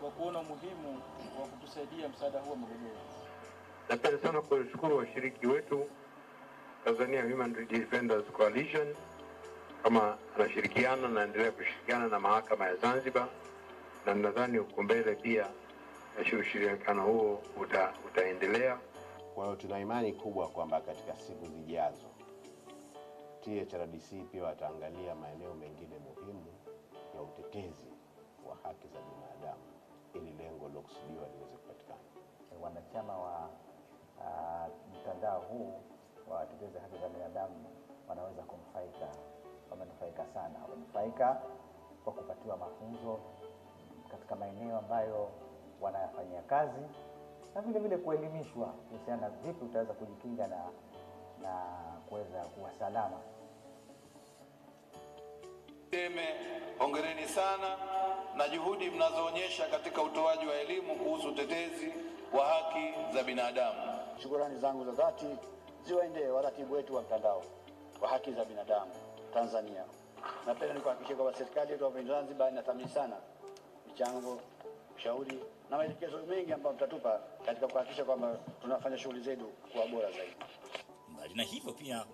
kwa kuona umuhimu wa kutusaidia msaada huu wa mgogoro. Napenda sana kuwashukuru washiriki wetu Tanzania Human Rights Defenders Coalition, kama anashirikiana na endelea kushirikiana na mahakama ya Zanzibar, na nadhani uko mbele pia ushirikiano huo utaendelea. Kwa hiyo tuna imani kubwa kwamba katika siku zijazo THRDC pia wataangalia maeneo mengine muhimu ya utetezi wa haki za binadamu ili lengo lilokusudiwa liweze kupatikana. Wanachama wa mtandao huu wa watetezi haki za binadamu wanaweza wamenufaika sana. Wamenufaika kwa kupatiwa mafunzo katika maeneo ambayo wanayafanyia kazi, na vile vile kuelimishwa kuhusiana na vipi utaweza kujikinga na kuweza kuwa salama. Hongereni sana na juhudi mnazoonyesha katika utoaji wa elimu kuhusu utetezi wa haki za binadamu. Shukrani zangu za dhati ziwaendee waratibu wetu wa mtandao wa haki za binadamu Tanzania. Napenda nikuhakikishie kwamba serikali yetu hapa Zanzibar inathamini sana michango, ushauri na maelekezo mengi ambayo mtatupa katika kuhakikisha kwamba tunafanya shughuli zetu kwa bora zaidi. Mbali na hivyo pia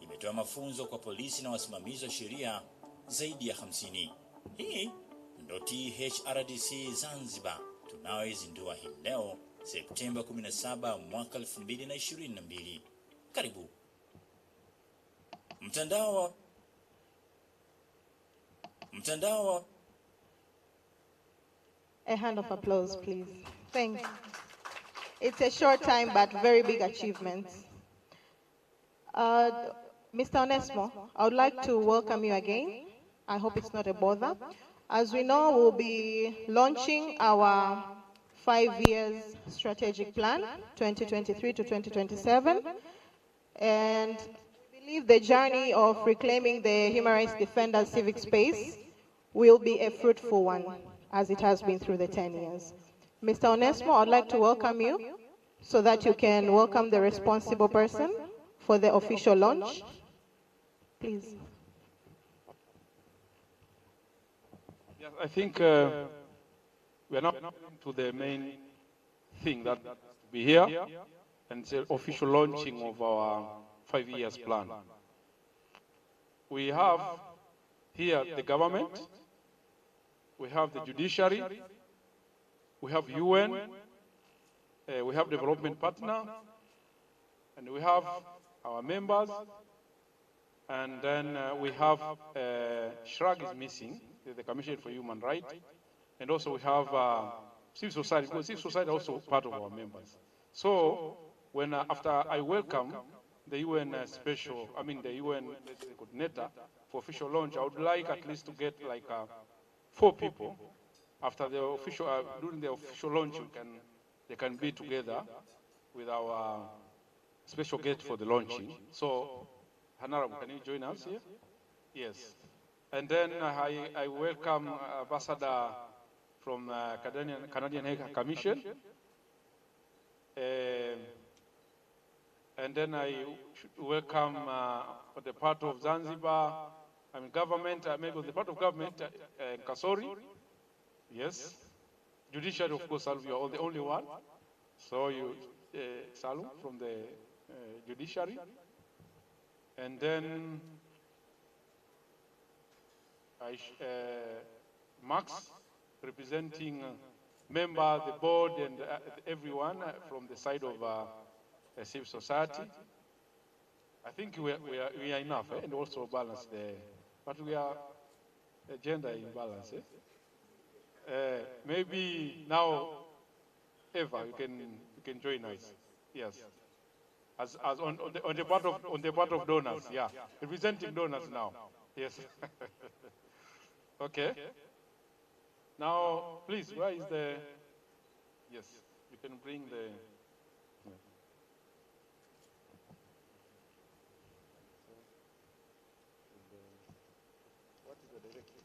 imetoa mafunzo kwa polisi na wasimamizi wa sheria zaidi ya 50. Hii ndo THRDC Zanzibar tunaoizindua hii leo Septemba 17 mwaka 2022. Karibu. Mtandao A hand of applause, please. Thanks. It's a short time, but very big achievements. Mr. Onesmo, I would like to welcome you again. I hope it's not a bother. As we know, we'll be launching our 5 years strategic plan, 2023 to 2027. And we believe the journey of reclaiming the human rights defenders civic space will be a fruitful one, as it has been through the 10 years. Mr. Onesmo, I'd like to welcome you so that you can welcome the responsible person for the official launch. Please. Yes, I think we are now to the main thing that to be here, and it's the official launching of our 5 years plan. We have here the government, we have the judiciary, we have UN, we have development partner, and we have our members, and then we have SHRAG is missing, the Commission for Human Rights, and also we have civil society, because civil society is also part of our members. So when after I welcome the UN special, the UN coordinator for official launch, I would like at least to get like 4 people. After the official, during the official launch, they can be together with our special guest for the launching. So, Honorable, can you join us here? Yes. And then I welcome Ambassador from Canadian High Commission. And then I should welcome the part of Zanzibar, government, maybe the part of government, Kasori. Yes. Judiciary, of course, Salum, you're the only one. So you, Salum, from the judiciary. And then Max, representing member, the board, and everyone from the side of civil society. I think we are enough, and also balance but we are gender imbalance. Maybe now, Eva, you can join us. Yes, as on the part of donors. Yeah, representing donors now. Yes. Okay. Now, please, where is the? Yes, you can bring the. What is the directive?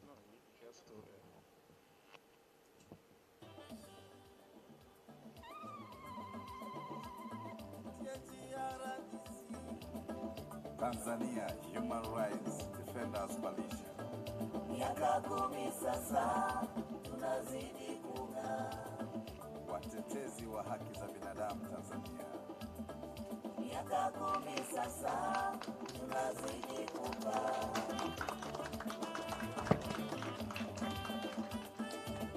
No, just to. Tanzania Human Rights Defenders Coalition. Miaka 10 sasa tunazidi kung'aa. Watetezi wa haki za binadamu Tanzania. Miaka 10 sasa tunazidi kung'aa.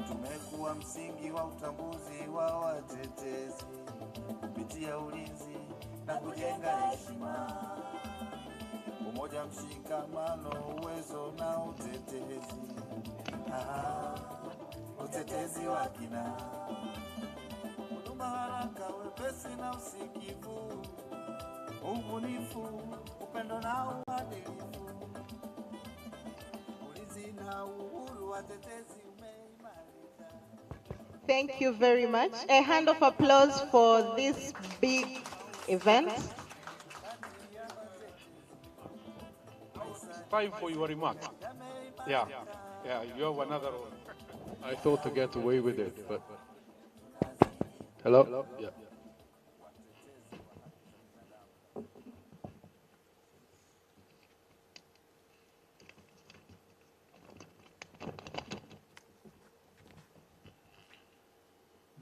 Tumekuwa msingi wa utambuzi wa watetezi kupitia ulinzi na kujenga heshima. Umoja, mshikamano, uwezo na utetezi. Utetezi wa kina. Huduma haraka, wepesi na usikivu. Ubunifu, upendo na uadilifu. Ulinzi na uhuru watetezi umeimarika. Thank you very much. A hand of applause for this big event. Time for your remarks. Yeah, you have another one. I thought to get away with it, but... Hello? Yeah.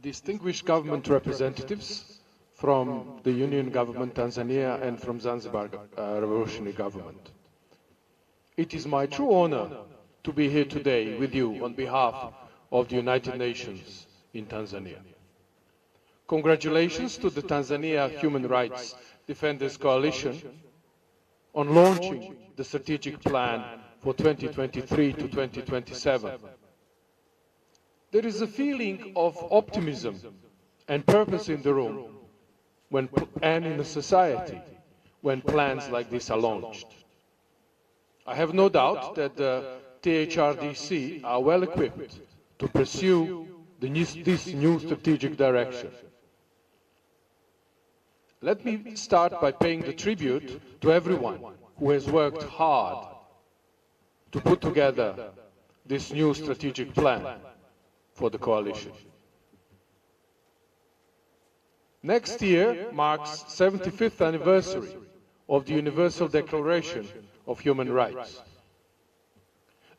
Distinguished government representatives from the Union Government Tanzania and from Zanzibar Revolutionary Government. It is my true honor to be here today with you on behalf of the United Nations in Tanzania. Congratulations to the Tanzania Human Rights Defenders Coalition on launching the strategic plan for 2023 to 2027. There is a feeling of optimism and purpose in the room and in the society when plans like this are launched. I have no doubt that the THRDC are well equipped to pursue this new strategic direction. Let me start by paying the tribute to everyone who has worked hard to put together this new strategic plan for the coalition. Next year marks the 75th anniversary of the Universal Declaration of Human Rights.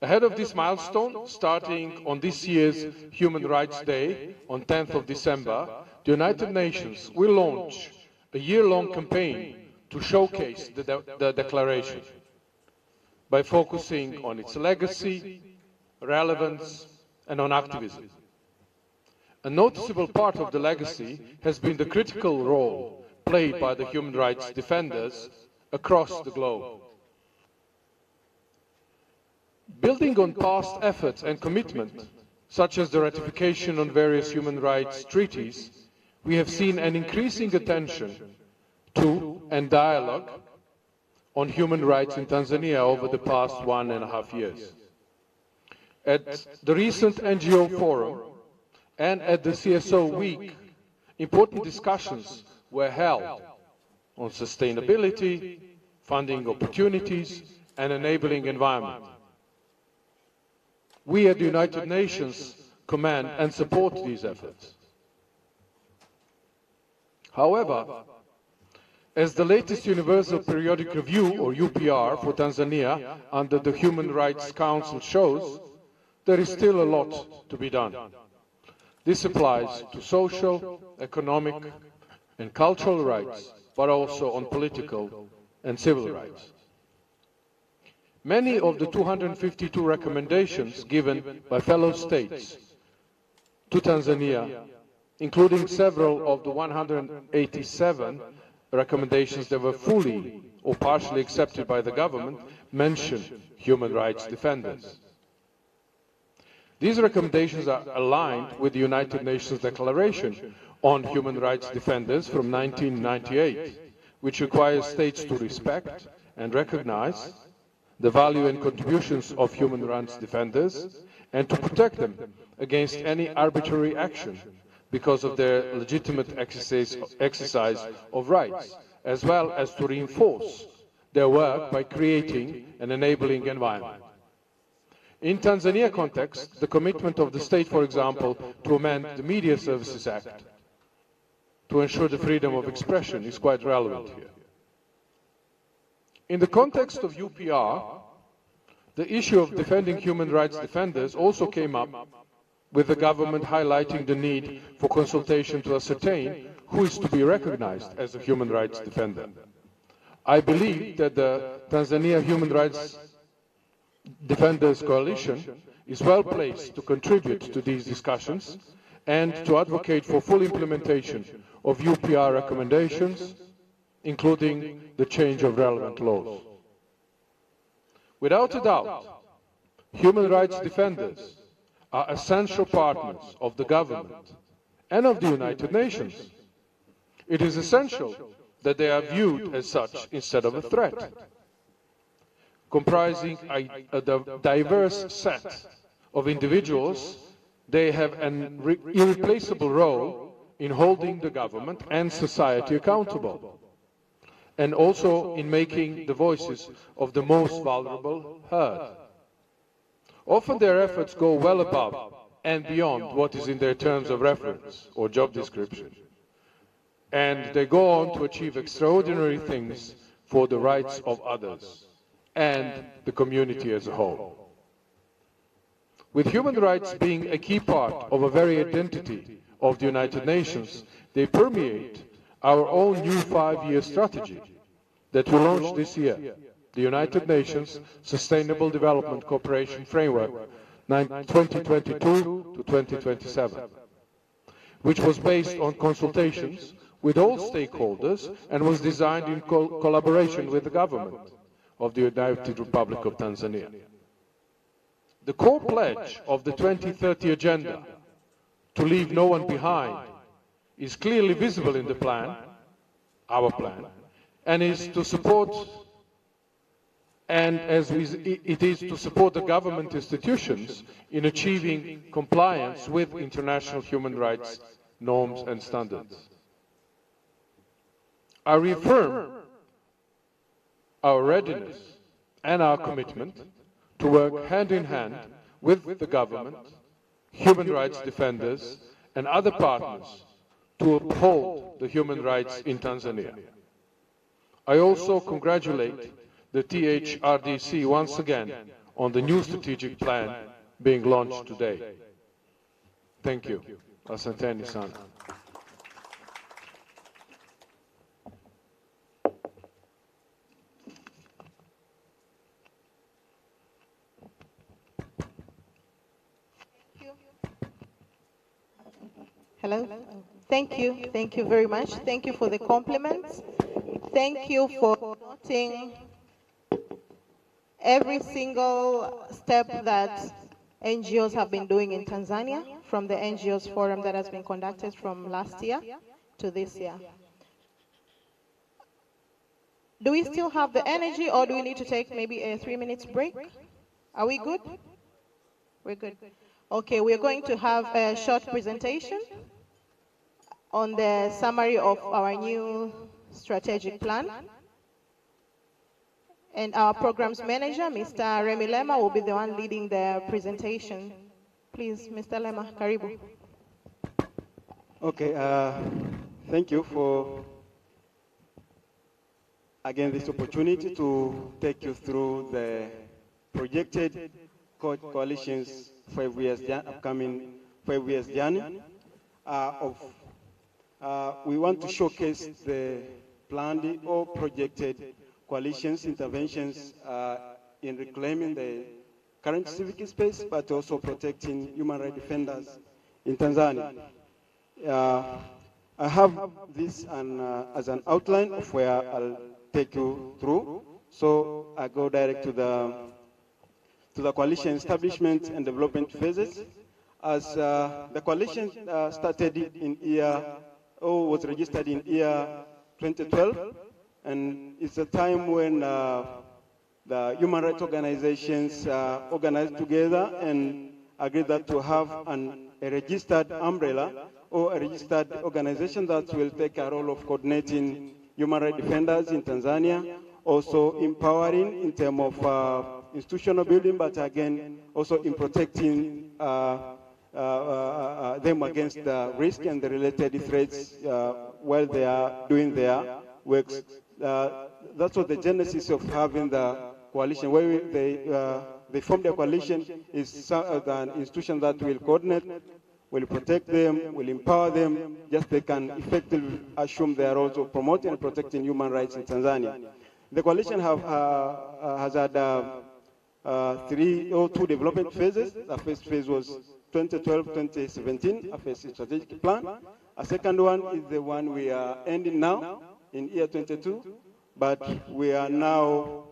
Ahead of this milestone, starting on this year's Human Rights Day on 10th of December, the United Nations will launch a year-long campaign to showcase the Declaration by focusing on its legacy, relevance, and on activism. A noticeable part of the legacy has been the critical role played by the human rights defenders across the globe. Building on past efforts and commitment, such as the ratification on various human rights treaties, we have seen an increasing attention to and dialogue on human rights in Tanzania over the past 1.5 years. At the recent NGO forum and at the CSO week, important discussions were held on sustainability, funding opportunities, and enabling environment. We at the United Nations commend and support these efforts. However, as the latest Universal Periodic Review, or UPR, for Tanzania under the Human Rights Council shows, there is still a lot to be done. This applies to social, economic, and cultural rights, but also on political and civil rights. Many of the 252 recommendations given by fellow states to Tanzania, including several of the 187 recommendations that were fully or partially accepted by the government, mention human rights defenders. These recommendations are aligned with the United Nations Declaration on Human Rights Defenders from 1998, which requires states to respect and recognize the value and contributions of human rights defenders and to protect them against any arbitrary action because of their legitimate exercise of rights, as well as to reinforce their work by creating an enabling environment. In Tanzania context, the commitment of the state, for example, to amend the Media Services Act to ensure the freedom of expression is quite relevant here. In the context of UPR, the issue of defending human rights defenders also came up, with the government highlighting the need for consultation to ascertain who is to be recognized as a human rights defender. I believe that the Tanzania Human Rights Defenders Coalition is well placed to contribute to these discussions and to advocate for full implementation of UPR recommendations, including the change of relevant laws. Without a doubt, human rights defenders are essential partners of the government and of the United Nations. It is essential that they are viewed as such instead of a threat. Comprising a diverse set of individuals, they have an irreplaceable role in holding the government and society accountable, and also in making the voices of the most vulnerable heard. Often their efforts go well above and beyond what is in their terms of reference or job description, and they go on to achieve extraordinary things for the rights of others and the community as a whole. With human rights being a key part of a very identity of the United Nations, they permeate our own new 5-year strategy that we launched this year, the United Nations Sustainable Development Cooperation Framework 2022 to 2027, which was based on consultations with all stakeholders and was designed in collaboration with the government of the United Republic of Tanzania. The core pledge of the 2030 Agenda, to leave no one behind, is clearly visible in the plan, our plan, and is to support it is to support the government institutions in achieving compliance with international human rights norms and standards. I reaffirm our readiness and our commitment to work hand in hand with the government, human rights defenders, and other partners to uphold the human rights in Tanzania. I also congratulate the THRDC once again on the new strategic plan being launched today. Thank you. Asanteni sana. Hello. Thank you. Thank you very much. Thank you for the compliments. Thank you for noting every single step that NGOs have been doing in Tanzania from the NGOs forum that has been conducted from last year. to this year. Do we still have the energy, or do we need to take maybe a 3-minute break? Are we good? We're good. Okay, we're going to have a short presentation on the summary of our new strategic plan. And our programs manager, Mr. Remy Lema, will be the one leading the presentation. Please, Mr. Lema, karibu. Okay, thank you for, again, this opportunity to take you through the projected coalition's 5 years, upcoming 5 years journey. We want to showcase the planned or projected coalition's interventions in reclaiming the current civic space, but also protecting human rights defenders in Tanzania. I have this as an outline of where I'll take you through. So I go direct to the coalition establishment and development phases. As the coalition started in was registered in year 2012, and it's a time when the human rights organizations organized together and agreed that to have a registered umbrella or a registered organization that will take a role of coordinating human rights defenders in Tanzania, also empowering in terms of institutional building, but again, also in protecting them against the risk and the related threats while they are doing their work. That's what the genesis of having the coalition, where they formed a coalition, is an institution that will coordinate, will protect them, will empower them, just they can effectively assume their roles of promoting and protecting human rights in Tanzania. The coalition has had two development phases. The first phase was 2012-2017, a first strategic plan. A second one is the one we are ending now in year 22, but we are now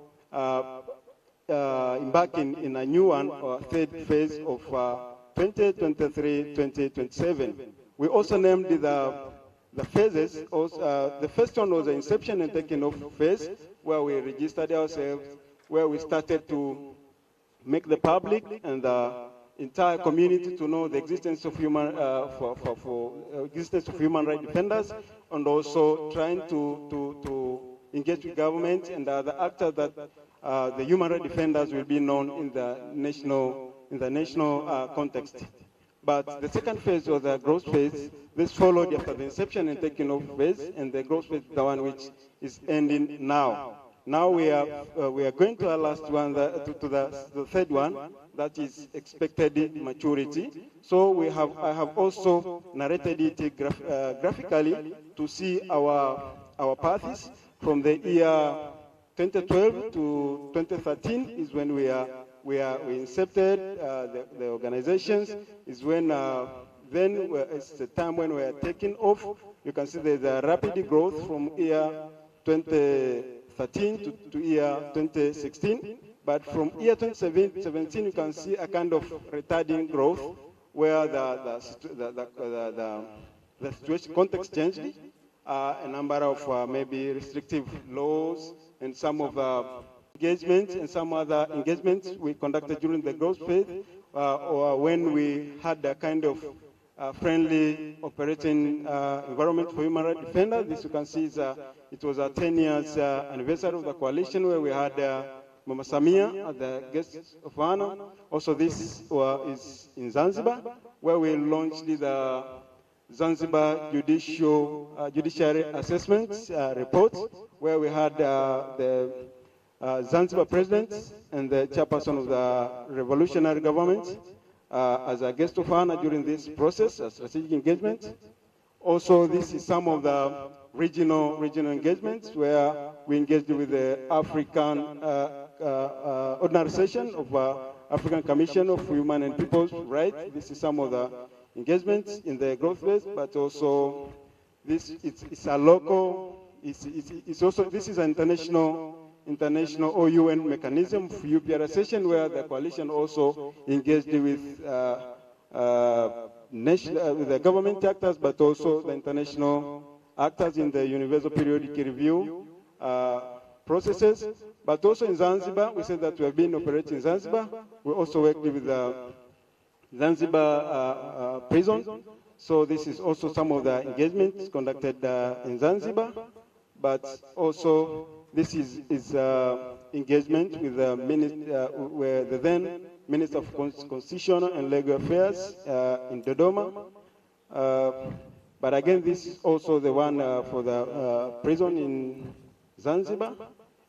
embarking in a new one, or third phase of 2023-2027. We also named the phases. The first one was the inception and taking off phase, where we registered ourselves, where we started to make the public and the entire community to know the existence of human rights defenders, and also trying to engage with government and other actors that the human rights defenders will be known in the national context. But the second phase was the growth phase. This followed after the inception and taking off phase, and the growth phase is the one which is ending now. Now we are going to our last one, to the third one, that is expected maturity. So I have also narrated it graphically to see our paths from the year 2012 to 2013 is when we incepted the organizations. Is when then it's the time when we are taking off. You can see there's a rapid growth from year 2013 to year 2016. But from year 2017, you can see a kind of retarding growth where the situation context changed. A number of maybe restrictive laws and some of the engagements and some other engagements we conducted during the growth phase, or when we had a kind of friendly operating environment for human rights defenders. This you can see is it was a 10 years anniversary of the coalition, where we had Mama Samia as the guest of honor. Also, this is in Zanzibar, where we launched the Zanzibar Judiciary Assessment Report, where we had the Zanzibar President and the chairperson of the revolutionary government as a guest of honor during this process, a strategic engagement. Also, this is some of the regional engagements where we engaged with the African Ordinary Session of African Commission of Human and People's Rights. This is some of the engagements in the growth phase, but also it's a local, it's also, this is an international or UN mechanism for UPR session, where the coalition also engaged with the government actors, but also the international actors in the Universal Periodic Review processes. But also in Zanzibar, we said that we have been operating in Zanzibar. We also worked with the Zanzibar prison. So this is also some of the engagements conducted in Zanzibar. But also this is engagement with the where the then Minister of Constitutional and Legal Affairs in Dodoma. But again, this is also the one for the prison in Zanzibar.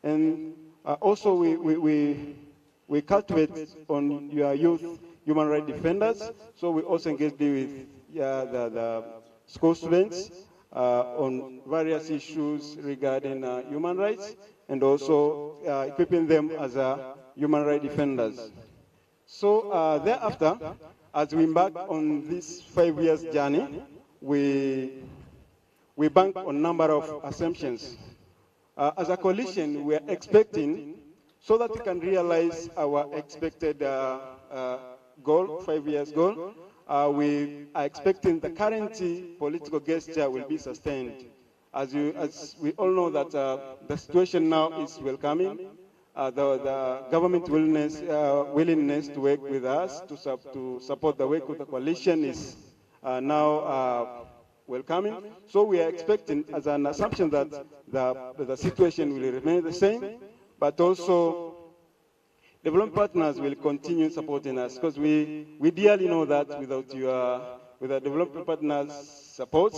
And also we cultivate on your youth human rights defenders. So we also engage with the school students on various issues regarding human rights, and also equipping them as human rights defenders. So thereafter, as we embark on this 5 years journey, we bank on a number of assumptions. As a coalition, we are expecting, so that we can realize our expected goal, 5 years goal, we are expecting the current political gesture will be sustained. As we all know that the situation now is welcoming. The government willingness to work with us to support the work of the coalition is now welcoming. So we are expecting, as an assumption, that the situation will remain the same, but also development partners will continue supporting us, because we dearly know that without the development partners' support,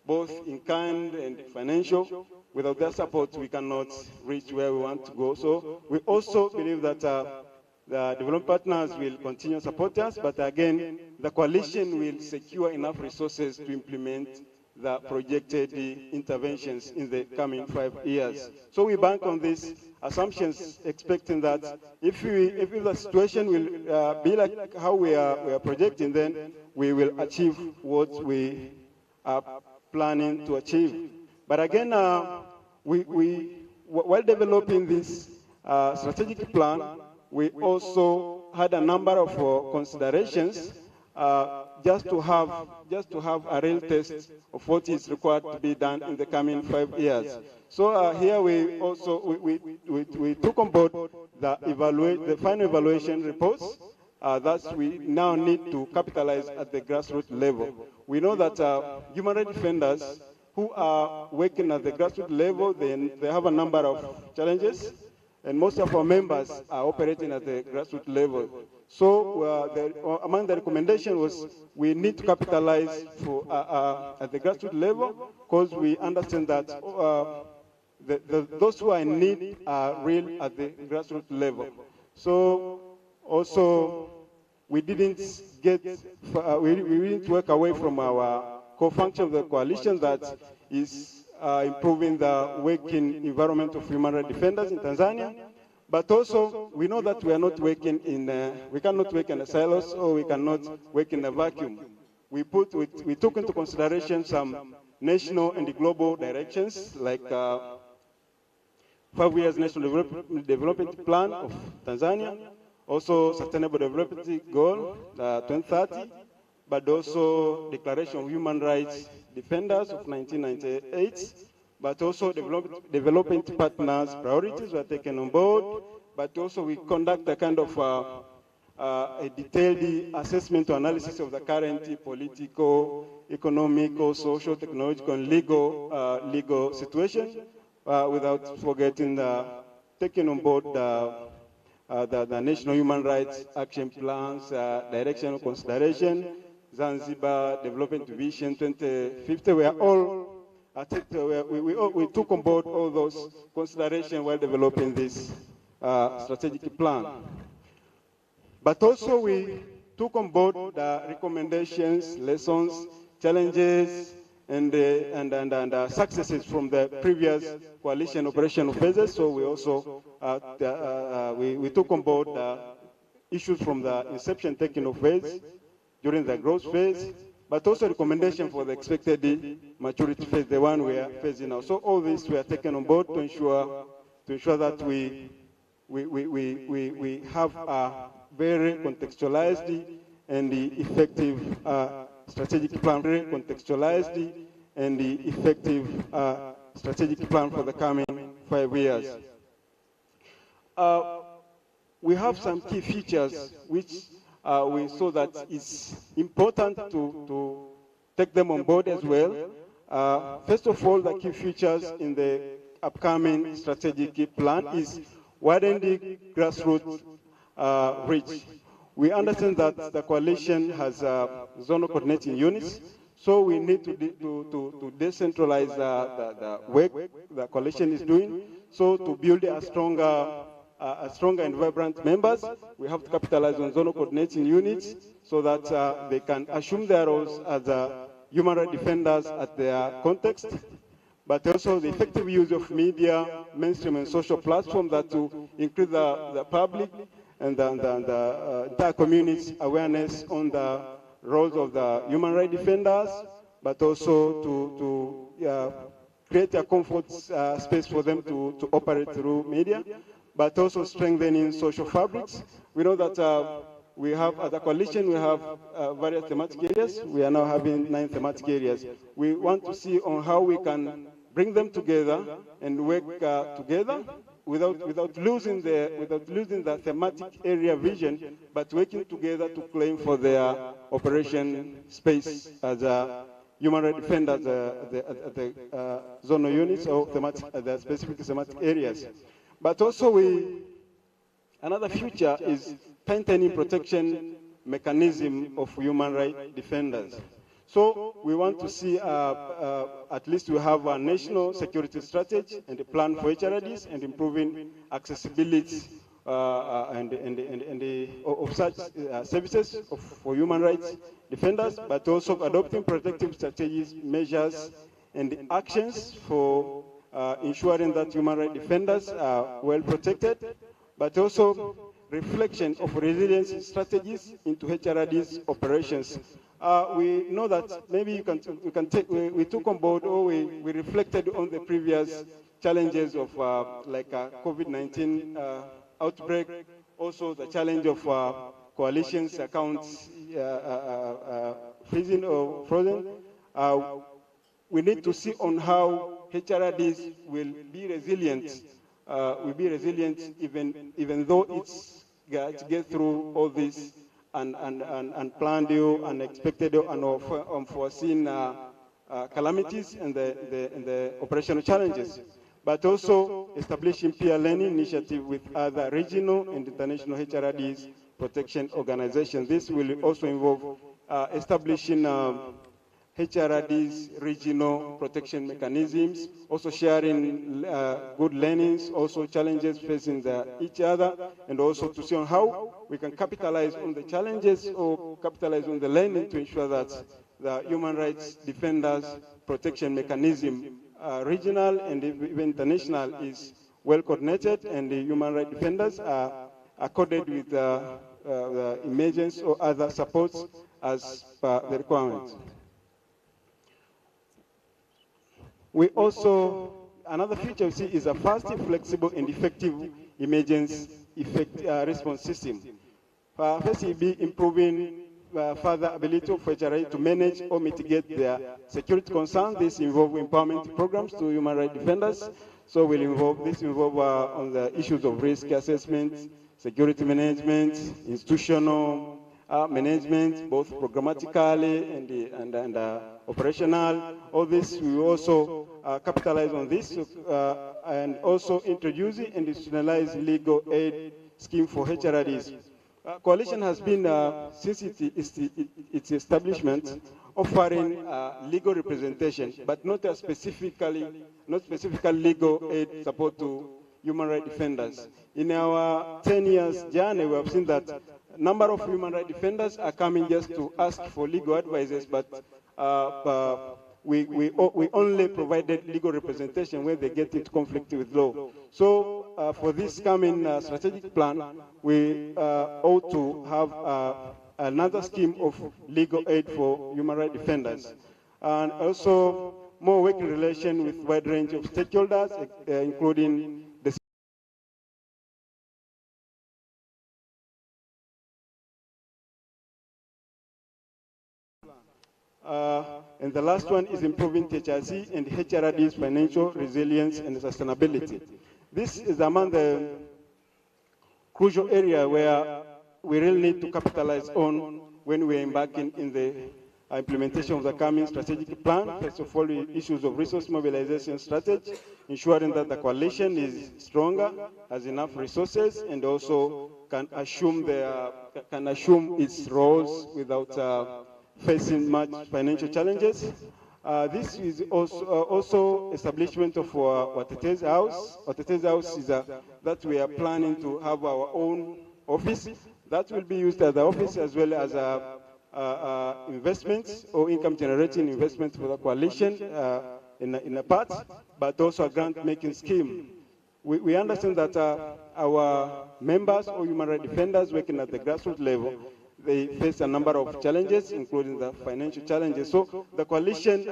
both in kind and financial, without their support, we cannot reach where we want to go. So we also believe that the development partners will continue to support us, but again, the coalition will secure enough resources to implement the projected interventions in the coming 5 years. So we bank on these assumptions, expecting that if the situation will be like how we are projecting, then we will achieve what we are planning to achieve. But again, while developing this strategic plan, we also had a number of considerations just to have a real test of what is required to be done in the coming 5 years. So here we also we took on board the final evaluation reports that we now need to capitalize at the grassroots level. We know that human rights defenders who are working at the grassroots level, they have a number of challenges, and most of our members are operating at the grassroots level. So among the recommendations was we need to capitalize at the grassroots level, because we understand that those who are in need are real at the grassroots level. So also we didn't work away from our core function of the coalition, that is improving the working environment of human rights defenders in Tanzania. But also, we know that we are not working we cannot work in a silos, or we cannot work in a vacuum. We took into consideration some national and global directions, like 5 years National Development Plan of Tanzania, also Sustainable Development Goal 2030, but also Declaration of Human Rights Defenders of 1998, but also development partners' priorities were taken on board, but also we conduct a kind of a detailed assessment or analysis of the current political, economical, social, technological, and legal situation, without forgetting taking on board the National Human Rights Action Plans, Directional Consideration, Zanzibar Development Vision 2050. We took on board all those considerations while developing this strategic plan. But also we took on board the recommendations, lessons, challenges, and successes from the previous coalition operational phases. So we also we took on board issues from the inception taking of phase, during the growth phase, but also recommendation for the expected maturity phase, the one we are facing now. So all this we are taken on board to ensure that we have a very contextualized and effective strategic plan, very contextualized and the effective strategic plan for the coming 5 years. We have some key features which we saw that it's important to take them on board as well. First of all, the key features in the upcoming strategic plan is widen the grassroots reach. We understand that the coalition has zonal coordinating units, so we need to decentralize the work the coalition is doing. So to build a stronger and vibrant members, we have to capitalize on zonal coordinating units so that they can assume their roles as human rights defenders at their context, but also the effective use of media, mainstream and social platforms that to increase the public and the entire community's awareness on the roles of the human rights defenders, but also to create a comfort space for them to operate through media, but also strengthening social fabrics. We know that we have, as a coalition, we have various thematic areas. We are now having 9 thematic areas. We want to see on how we can bring them together and work together without losing the thematic area vision, but working together to claim for their operation space as human rights defenders at the zonal units or the specific thematic areas. But also another feature is tightening protection mechanism of human rights defenders. So we want to see at least we have a national security strategy and a plan for HRDs and improving accessibility of such services for human rights defenders, but also adopting protective strategies, measures, and actions for ensuring that human rights defenders are well protected, but also reflection of resilience strategies into HRD's operations. We know that maybe we took on board or we reflected on the previous challenges of like COVID-19 outbreak, also the challenge of coalitions accounts freezing or frozen. We need to see on how HRDs will be resilient. Even though it's to get through all this unplanned, unexpected, and unforeseen calamities and the operational challenges, but also establishing peer learning initiative with other regional and international HRDs protection organizations. This will also involve establishing HRDs regional protection mechanisms, also sharing good learnings, also challenges facing each other, and also to see on how we can capitalize on the challenges or capitalize on the learning to ensure that the human rights defenders protection mechanism, regional and even international, is well coordinated, and the human rights defenders are accorded with the emergence or other supports as per the requirements. We also, another feature we see is a fast, flexible, and effective emergency response system. First, will be improving further ability of HRI to manage or mitigate their security concerns. This involves empowerment programs to human rights defenders. So this involve on the issues of risk assessment, security management, institutional management, both programmatically and operational. All this, we also capitalize on this, and also introducing and institutionalize legal aid scheme for HRDs. Coalition has been, since its establishment, offering legal representation, but not specifically legal aid support to human rights defenders. In our 10 years journey, we have seen that a number of human rights defenders are coming just to ask for legal advices, but we only provided legal representation when they get into conflict with law. So for this coming strategic plan, we ought to have another scheme of legal aid for human rights defenders, and also more working relation with a wide range of stakeholders, including the And the last one is improving THRC and HRD's financial resilience and sustainability. This is among the crucial area where we really need to capitalize on when we're embarking in the implementation of the coming strategic plan. First of all, issues of resource mobilization strategy, ensuring that the coalition is stronger, has enough resources, and also can assume its roles without facing much financial challenges. This is also establishment of Watetezi House. Watetezi House is that we are planning to have our own office that will be used as the office as well as investments or income generating investments for the coalition in a part, but also a grant making scheme. We understand that our members or human rights defenders working at the grassroots level, they face a number of challenges, including the financial challenges. So the coalition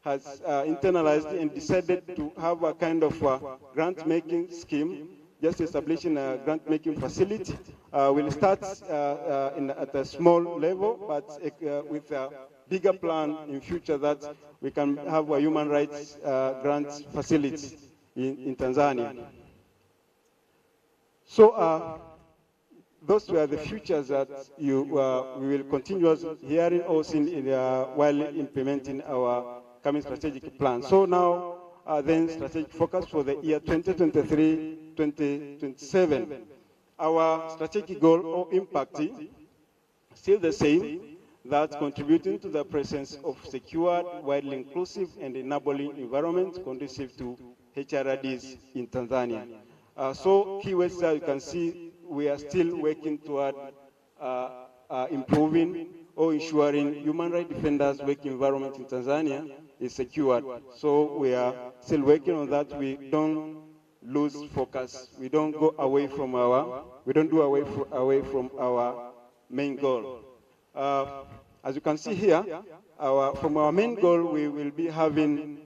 has internalized and decided to have a kind of grant-making scheme, just establishing a grant-making facility. We'll start at a small level, but with a bigger plan in future that we can have a human rights grant facility in Tanzania. So those were the futures that we will continue hearing or seeing while implementing our coming strategic plan. So now, then strategic focus for the year 2023-2027. Our strategic goal or impact still the same, that contributing to the presence of secured, widely inclusive, and enabling environment conducive to HRDs in Tanzania. So keywords that you can see, we are still working toward improving or ensuring human rights defenders' working environment in Tanzania is secured. So we are still working on that. We don't lose focus. We don't go away from our, away from our main goal. As you can see here, from our main goal, we will be having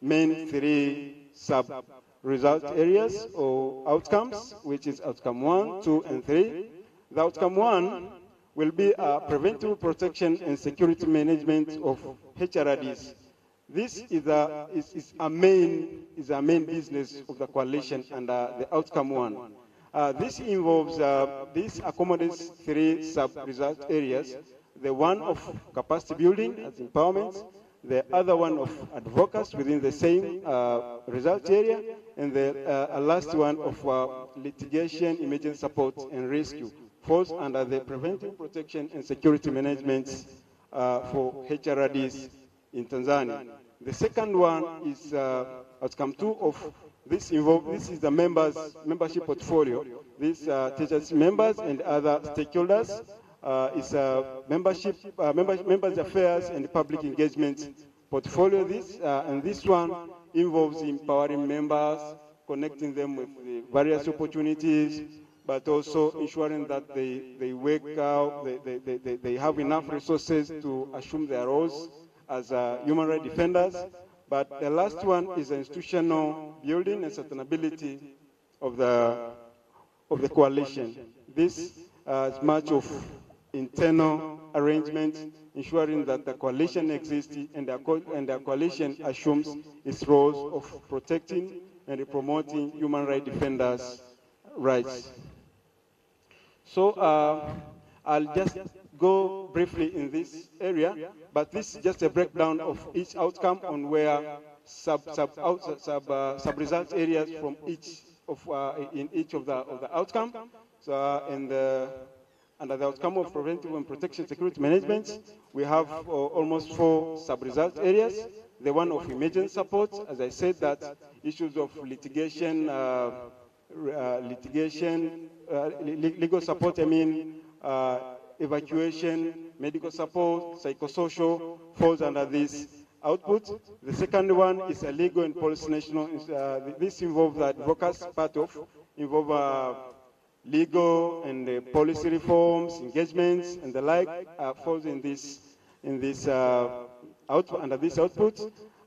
main 3 sub-result areas or outcomes, which is outcome 1, 2, and 3. The outcome 1 will be preventive protection and security management of HRDs. This is a main business of the coalition and the outcome 1. This involves, this accommodates 3 sub-result areas. The one of capacity building as empowerment, the other one of advocacy within the same result area, and the last one of litigation, emergency support, and rescue falls under the preventive protection and security management for HRDs in Tanzania. The second one is outcome 2 of this is the membership portfolio. These THRDC members and other stakeholders is members affairs and public engagement portfolio. And this one involves empowering members, connecting them with the various opportunities, but also ensuring that they work out, they have enough resources to assume their roles as human rights defenders. But the last one is institutional building and sustainability of the coalition. This is much of internal arrangement, ensuring that the coalition exists and the coalition assumes its roles of protecting and promoting human rights defenders' rights. So I'll just go briefly in this area, but this is just a breakdown of each outcome on where sub-result areas from each of in each of the outcome. So under the outcome of preventive and protection security management, we have almost 4 sub-result areas. The one of emergency support, as I said, that issues of litigation, legal support, evacuation, medical support, psychosocial, falls under this output. The second one is a legal and policy national. This involves the advocacy part of, legal and policy reforms, engagements, and the like, falls in this under this output.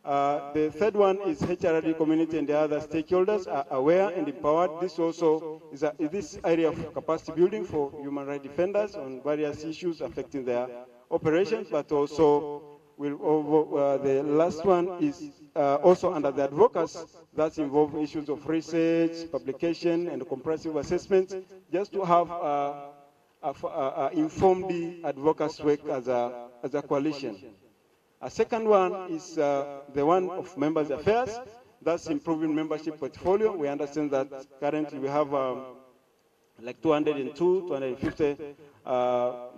The third one is HRD community and the other stakeholders are aware and empowered. This also is this area of capacity building for human rights defenders on various issues affecting their operations, but also the last one is also under the advocacy that involve issues of research, publication, and comprehensive assessment, just to have informed advocacy work as a coalition. A second one is the one of members' affairs. That's improving membership portfolio. We understand that currently we have like 202, 250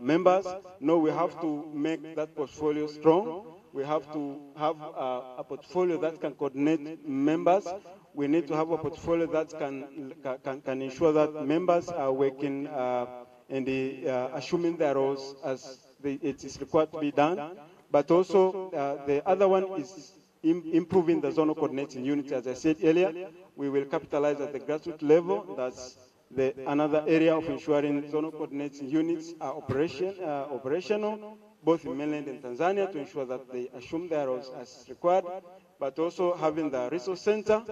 members. No, we have to make that portfolio strong. We have to have a portfolio that can coordinate members. We need to have a portfolio that can ensure that members are working and assuming their roles as it is required to be done. But also, the other one is improving the zonal coordinating unit. As I said earlier, we will capitalize at the grassroots level. That's another area of ensuring zonal coordinating units are operational, both in mainland and Tanzania, to ensure that they assume their roles as required, but also having the resource center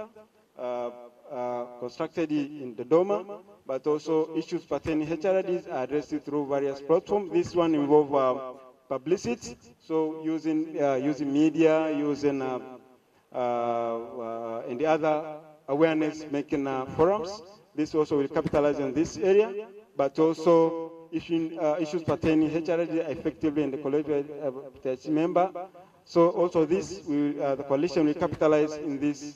constructed in Dodoma, but also issues pertaining HRDs are addressed through various platforms. This one involves publicity, so using media, using and the other awareness-making forums. This also will capitalize on this area, but also issues pertaining HRD effectively in the collective THC member. So also this, the coalition will capitalize in this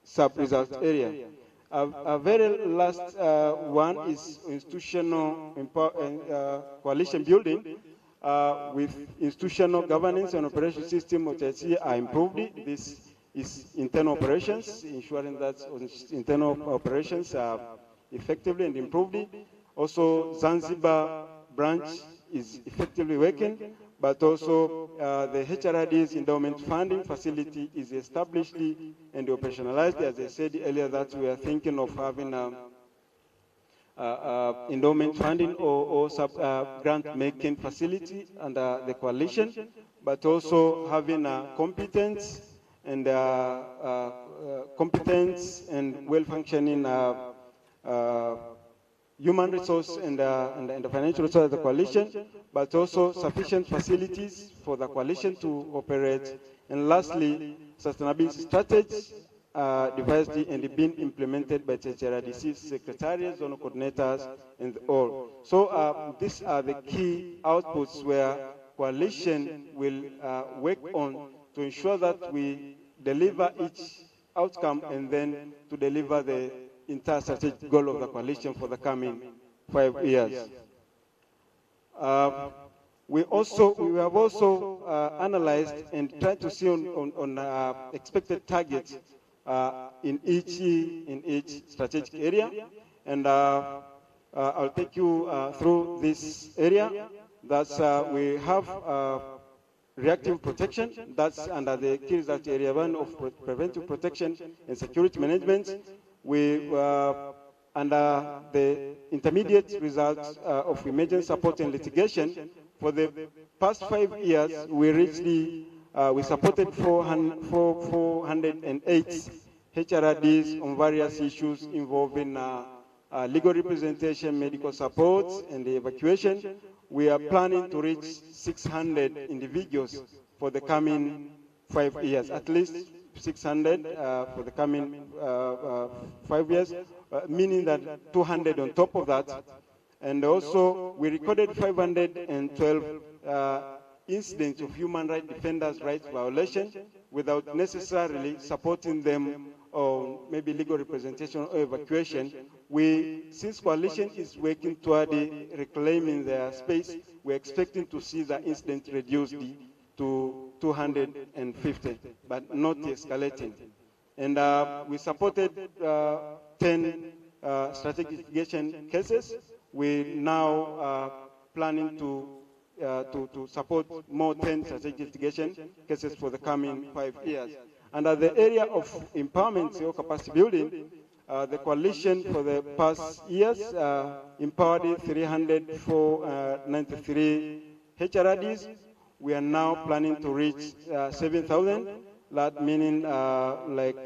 sub-result area. A very last one is institutional coalition building with institutional governance and operation system of THC are improved. This is internal operations, ensuring that internal operations are effectively and improved. Also, Zanzibar branch is effectively working, but also the HRD's endowment funding facility is established and operationalized. As I said earlier, that we are thinking of having endowment funding or grant-making facility under the coalition, but also having a competence and well-functioning human resource and the financial resource of the coalition, but also sufficient facilities for the coalition to operate. And lastly, sustainability strategies devised and being implemented by THRDCs, secretariats, zonal coordinators, and all. So these are the key outputs where coalition will work on to ensure that we deliver each outcome and then to deliver the entire strategic goal of the coalition for the coming 5 years. We have also analyzed and tried to see on expected targets in each strategic area, and I'll take you through this area. That's we have reactive protection. That's under the key result area 1 of preventive protection and security management. We under the intermediate results of emergency support and litigation. For the past 5 years, we reached we supported 408 HRDs on various issues involving legal representation, medical support, and the evacuation. We are planning to reach 600 individuals for the coming 5 years, at least 600 for the coming 5 years, meaning that 200 on top of that. And also, we recorded 512 incidents of human rights defenders' rights violation without necessarily supporting them or maybe legal representation or evacuation. Since coalition is working toward reclaiming their space, we're expecting to see the incident reduced to 250, but not escalating. And we supported 10 strategic litigation cases. We now are planning to support more 10 strategic litigation cases for the coming 5 years. Under the area of empowerment or capacity building, the coalition for the past years empowered 393 HRDs. We are now planning to reach 7,000, that meaning like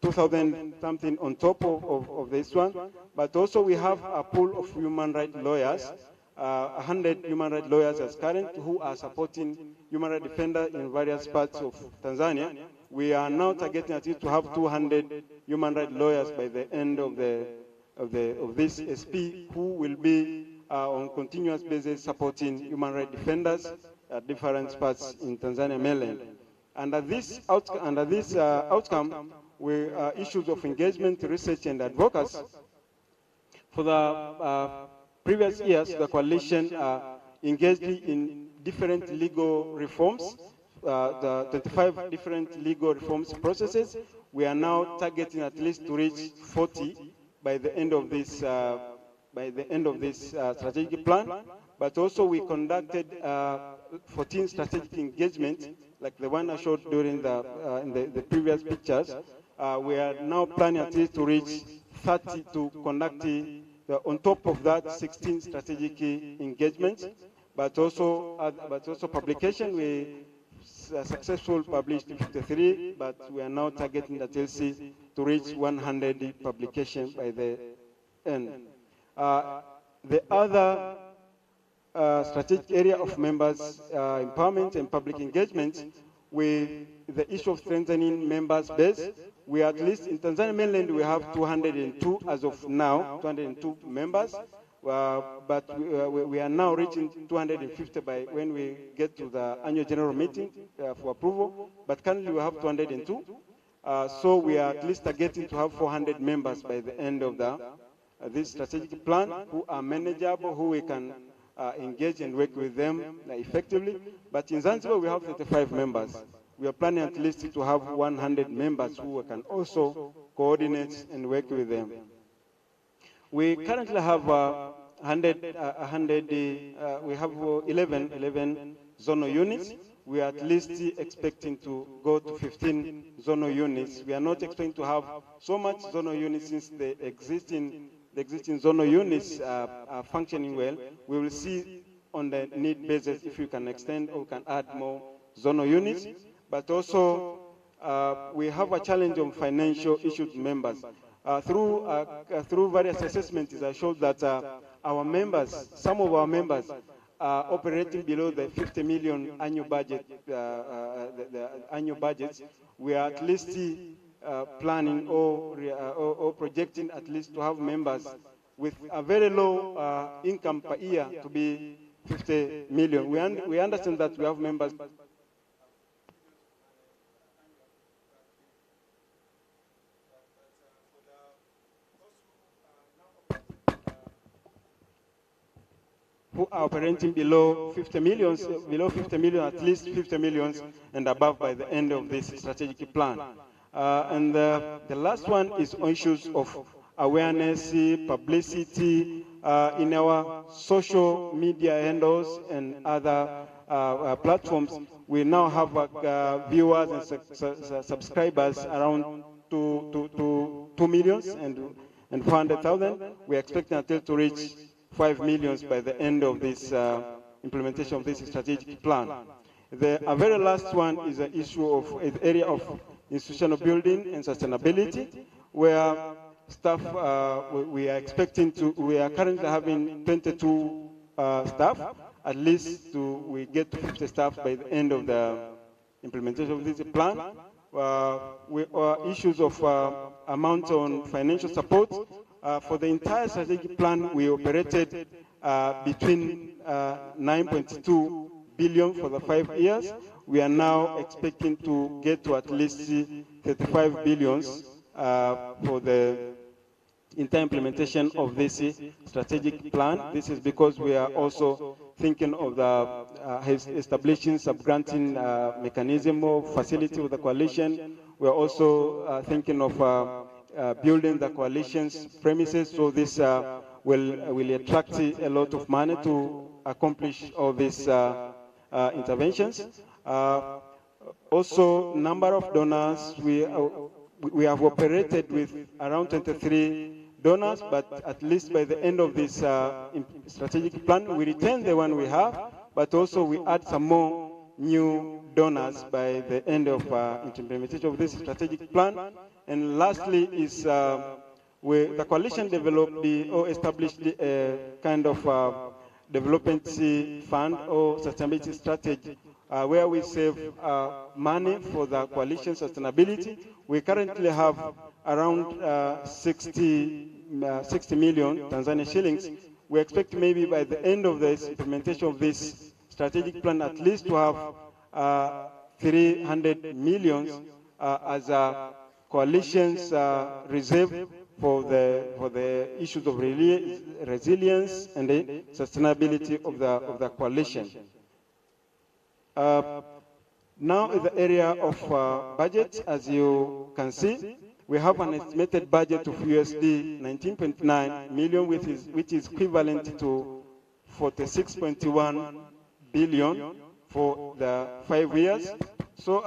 2,000 something on top of this one. But also we have a pool of human rights lawyers 100 human rights lawyers as current who are supporting human rights defenders in various parts of Tanzania. We are now targeting at least to have 200 human rights lawyers by the end of this SP who will be on continuous basis supporting human rights defenders at different parts in Tanzania mainland. Under this outcome, issues of engagement, research, and advocacy. For the previous years, the coalition engaged in different legal reforms, the 25 different legal reforms processes. We are now targeting at least to reach 40 by the end of this strategic plan. But also we conducted 14 strategic engagements, like the one I showed during in the previous pictures. We are now planning at least to reach 30 to conduct, on top of that, 16 strategic engagements, but also publication. We successfully published 53, but we are now targeting the THRDC to reach 100 publications by the end. The other strategic area of members' empowerment and public engagement, with the issue of strengthening members' base. We at least in Tanzania mainland we have 202 as of now, 202 members, but we are now reaching 250 by when we get to the annual general meeting for approval. But currently we have 202, so we are at least targeting to have 400 members by the end of this strategic plan, who are manageable, who we can engage and work with them effectively. But in Zanzibar we have 35 members. We are planning at least to have 100 members who can also coordinate and work with them. We currently have we have 11 zonal units. We are at least expecting to go to 15 zonal units. We are not expecting to have so much zonal units since the existing zonal units are functioning well. We will see on the need basis if we can extend or can add more zonal units. But also, we have a challenge on financial issued members. Through various assessments, it showed that our members, some of our members, are operating below the 50 million annual budget, the annual budgets. We are at least planning or projecting at least to have members with a very low income per year to be 50 million. We understand that we have members who are operating below 50 million, at least 50 millions and above by the end of this strategic plan. And the last one is on issues of awareness, publicity in our social media handles and other platforms. We now have viewers and subscribers around 2 million and 400,000. We're expecting until to reach 5 million by the end of this implementation of this strategic plan. The very last one is the issue of the area of institutional building and sustainability, where staff, we are currently having 22 staff, at least we get to 50 staff by the end of the implementation of this plan. Issues of amount on financial support. For the entire strategic plan, we operated between 9.2 billion for the 5 years. We are now expecting to get to at least 35 billions for the entire implementation of this strategic plan. This is because we are also thinking of establishing sub-granting mechanism or facility with the coalition. We are also thinking of building the coalition's premises, so this will attract a lot of money to accomplish all these interventions. Also, number of donors, we have operated with around 23 donors, but at least by the end of this strategic plan, we retain the one we have, but also we add some more new donors by the end of implementation of this strategic plan. And lastly is the coalition developed or established a kind of development fund or sustainability strategy, where we save money for the coalition sustainability. We currently have around 60 million Tanzania shillings. We expect maybe by the end of this implementation of this strategic plan at least to have 300 million as a coalition's reserve for the issues of resilience and the sustainability of the coalition. Now in the area of budget, as you can see, we have an estimated budget of USD 19.9 million, which is equivalent to 46.1 billion for the 5 years. So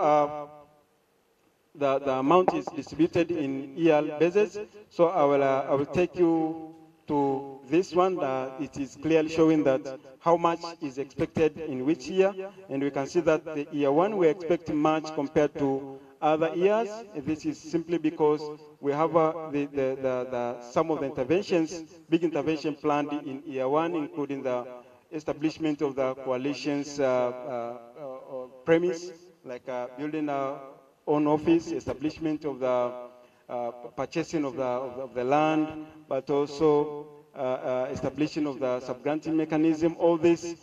the amount is distributed in year basis. So I will take you to this one. It is clearly showing that how much is expected in which year, and we can see that the year one we expect much compared to other years. This is simply because we have some of the interventions, big intervention planned in year one, including the establishment of the coalition's premise, like building our own office, establishment of the purchasing of the land, but also establishing of the subgranting mechanism. All this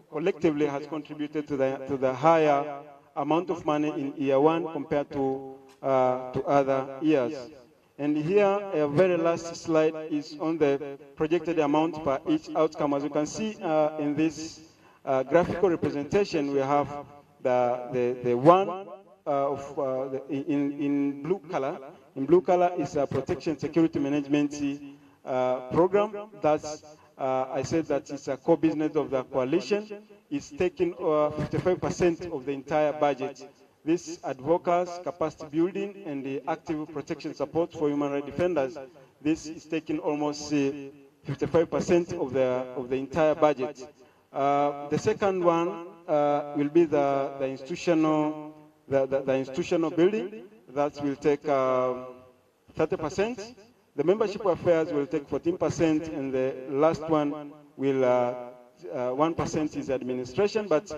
collectively has contributed to the higher amount of money in year one compared to other years. And here, a very last slide is on the projected amount per each outcome. As you can see in this graphical representation, we have the one in blue color. In blue color is a protection security management program. That's I said that it's a core business of the coalition. It's taking 55% of the entire budget. This advocates, capacity building, and the active protection support for human rights defenders. This is taking almost 55% of the entire budget. The second one will be the institutional building. That will take 30%. The membership affairs will take 14%, and the last one will 1% is administration. But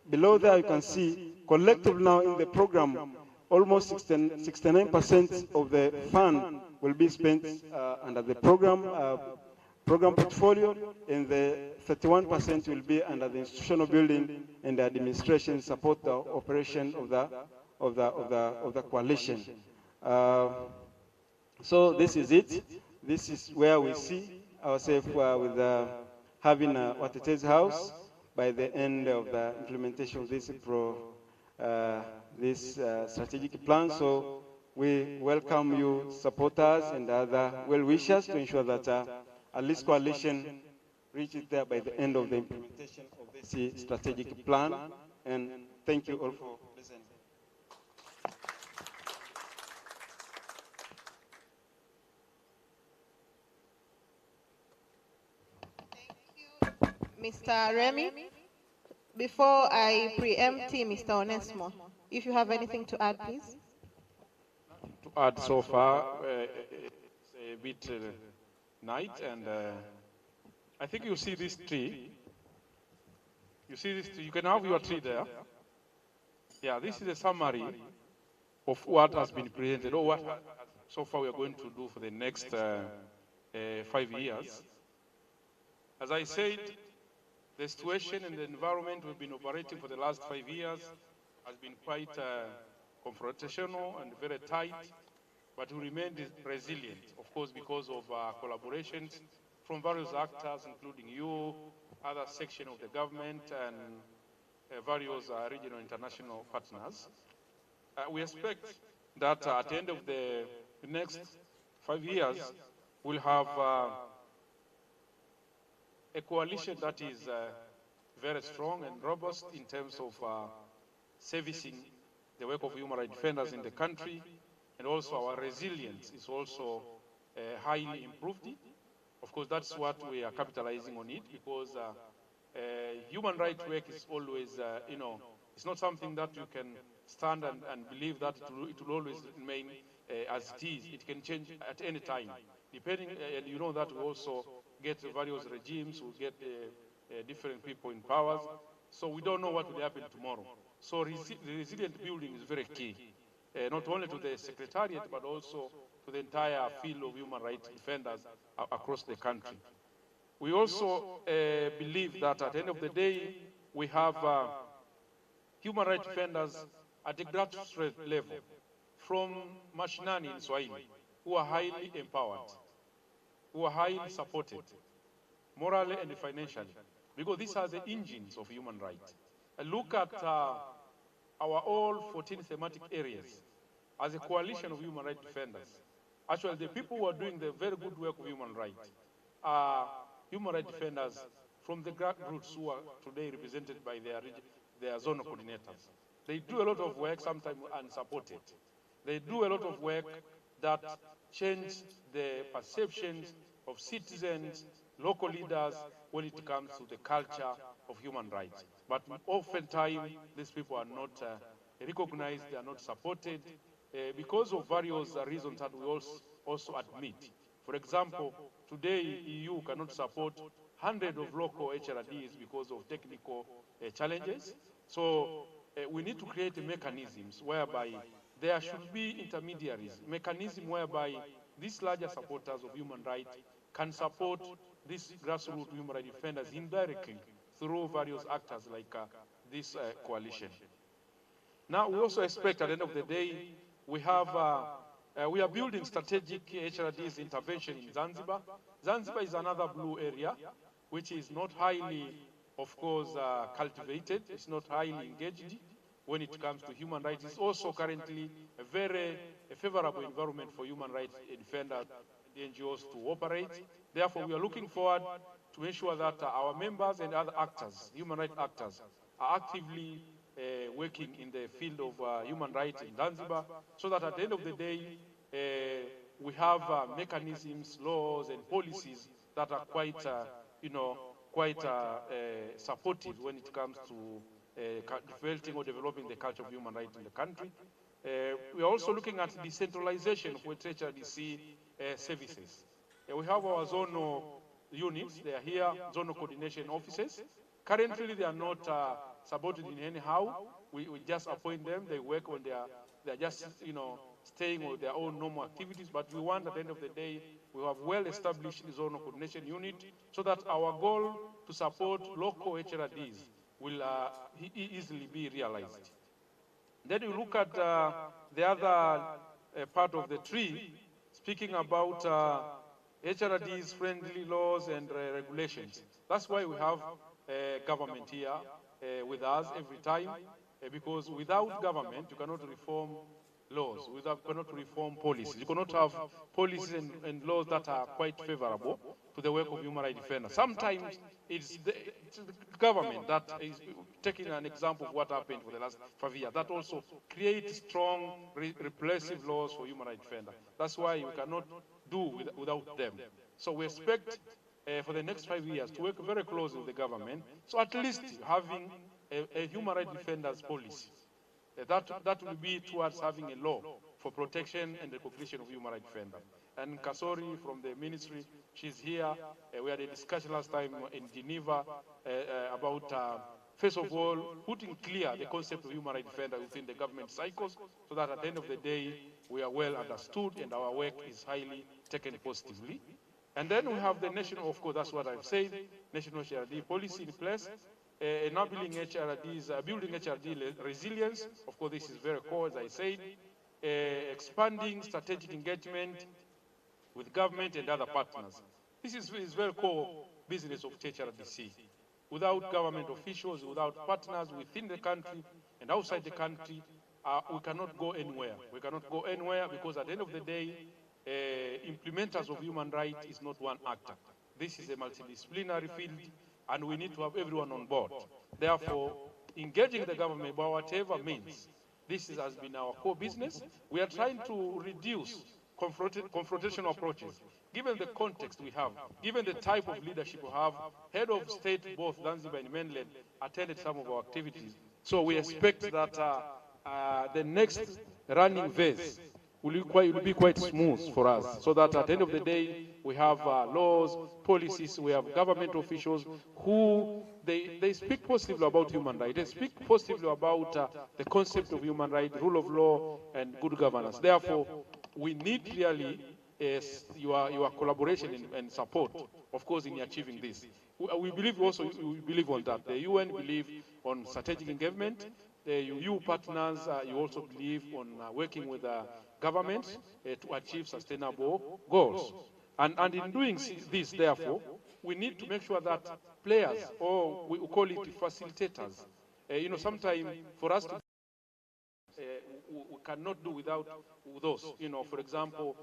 below there you can see collectively now in the program, almost 69% of the fund will be spent under the program portfolio, and the 31% will be under the institutional building and the administration support the operation of the coalition. So this is it. This is where we see ourselves with having a Watetezi house by the end of the implementation of this strategic plan. So we welcome you supporters and other well-wishers to ensure that at least coalition reaches there by the end of the implementation of this strategic plan. And thank you all for listening. Mr. Remy, before I preempt Mr. Onesmo, if you have anything to add, please. To add so far, it's a bit night, and I think you see this tree. You see this tree. You can have your tree there. Yeah, this is a summary of what has been presented, or what so far we are going to do for the next 5 years. As I said, the situation and the environment we've been operating for the last 5 years has been quite confrontational and very tight, but we remained resilient, of course, because of collaborations from various actors, including you, other sections of the government, and various regional and international partners. We expect that at the end of the next 5 years, we'll have a coalition that is very strong and robust in terms of servicing the work of human rights defenders in the country, and also our resilience is also highly improved. Of course, that's what we are capitalizing on it, because human rights work is always, it's not something that you can stand and believe that it will always remain as it is. It can change at any time, depending, and you know that we also get various regimes, we'll get different people in powers. So we don't know what will happen tomorrow. So resilient building is very key, not only to the Secretariat, but also to the entire field of human rights defenders across the country. We also believe that at the end of the day, we have human rights defenders at the grassroots level, from mashinani in Swahili, who are highly empowered, who are highly supported, morally and financially, because these are the engines of human rights. Look at our all 14 thematic areas as a coalition of human rights defenders. Actually, the people who are doing the very good work of human rights are human rights defenders from the grassroots who are today represented by their zonal coordinators. They do a lot of work, sometimes unsupported. They do a lot of work that change the perceptions of citizens, local leaders, when it comes to the culture of human rights. But oftentimes, these people are not recognized, they are not supported, because of various reasons that we also admit. For example, today EU cannot support hundreds of local HRDs because of technical challenges. So we need to create mechanisms whereby there should be intermediaries, mechanism whereby these larger supporters of human rights can support these grassroots human rights defenders indirectly through various actors like this coalition. Now, we also expect at the end of the day, we are building strategic HRDs intervention in Zanzibar. Zanzibar is another blue area, which is not highly, of course, cultivated. It's not highly engaged when it comes to human rights. It's also currently a very favorable environment for human rights defenders and NGOs to operate. Therefore, we are looking forward to ensure that our members and other actors, human rights actors, are actively working in the field of human rights in Zanzibar, so that at the end of the day, we have mechanisms, laws, and policies that are quite, supportive when it comes to developing the culture of human rights in the country. We are also looking at decentralization of THRDC services. We have our zonal units, they are here, zonal coordination offices. Currently, they are not supported in anyhow. We just appoint them, they work on they're just, staying on their own normal activities, but we want at the end of the day, we have well-established zonal coordination unit, so that our goal to support local HRDs will easily be realized. Then you look at the other part of the tree, speaking about HRDs, friendly laws and regulations. That's why we have government here with us every time, because without government, you cannot reform laws, you cannot reform policies. You cannot have policies and laws that are quite favorable to the work of human rights defenders. Sometimes it's the government that is taking an example of what happened for the last 5 years. That also creates strong repressive laws for human rights defenders. That's why we cannot do without them. So we expect for the next 5 years to work very closely with the government. So at least having a human rights defenders policy. That will be towards having a law for protection and recognition of human rights defenders. And Kasori from the ministry, she's here. We had a discussion last time in Geneva about, first of all, putting clear the concept of human rights defender within the government cycles, so that at the end of the day, we are well understood and our work is highly taken positively. And then we have the national, of course, that's what I've said, national HRD policy in place, enabling HRDs, building HRD resilience. Of course, this is very core, as I said, expanding strategic engagement with government and other partners. This is very core business of THRDC. Without government officials, without partners within the country and outside the country, we cannot go anywhere. We cannot go anywhere because at the end of the day, implementers of human rights is not one actor. This is a multidisciplinary field, and we need to have everyone on board. Therefore, engaging the government by whatever means, this has been our core business. We are trying to reduce confrontational approaches. Given the context we have, given the type of leadership we have, head of state, both Zanzibar and mainland, attended some of our activities. So we expect that the next running phase will be quite smooth for us, so that at the end of the day, we have laws, policies, we have government officials who, they speak positively about human rights. They speak positively about the concept of human rights, rule of law, and good governance. Therefore, we need really your collaboration and support, of course, in achieving this. We believe also, we believe on that. The UN believe on strategic engagement. The EU partners, you also believe on working with governments to achieve sustainable goals. And in doing this, therefore, we need to make sure that players, or we call it facilitators, sometimes for us to we cannot do without those. For example,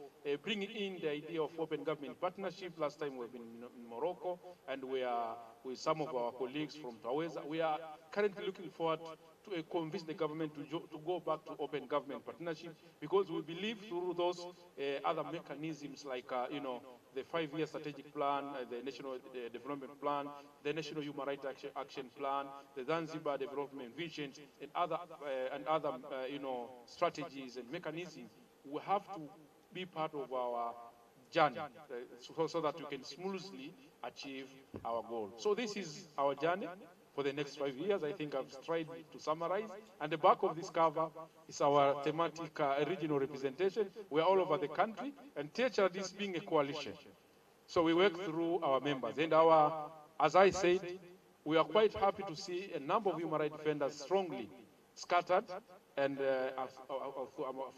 bringing in the idea of open government partnership. Last time we've been in Morocco, and we are with some of our colleagues from THRDCs. We are currently looking forward to convince the government to go back to open government partnership, because we believe through those other mechanisms like, the 5-year strategic plan, the national development plan, the national human rights action plan, the Zanzibar development vision, and other strategies and mechanisms. We have to be part of our journey so that we can smoothly achieve our goal. So this is our journey for the next 5 years. I think I've tried to summarize. And the back of this cover is our thematic regional representation. We're all over the country, and THRDCs being a coalition. So we work through our members. And as I said, we are quite happy to see a number of human rights defenders strongly scattered and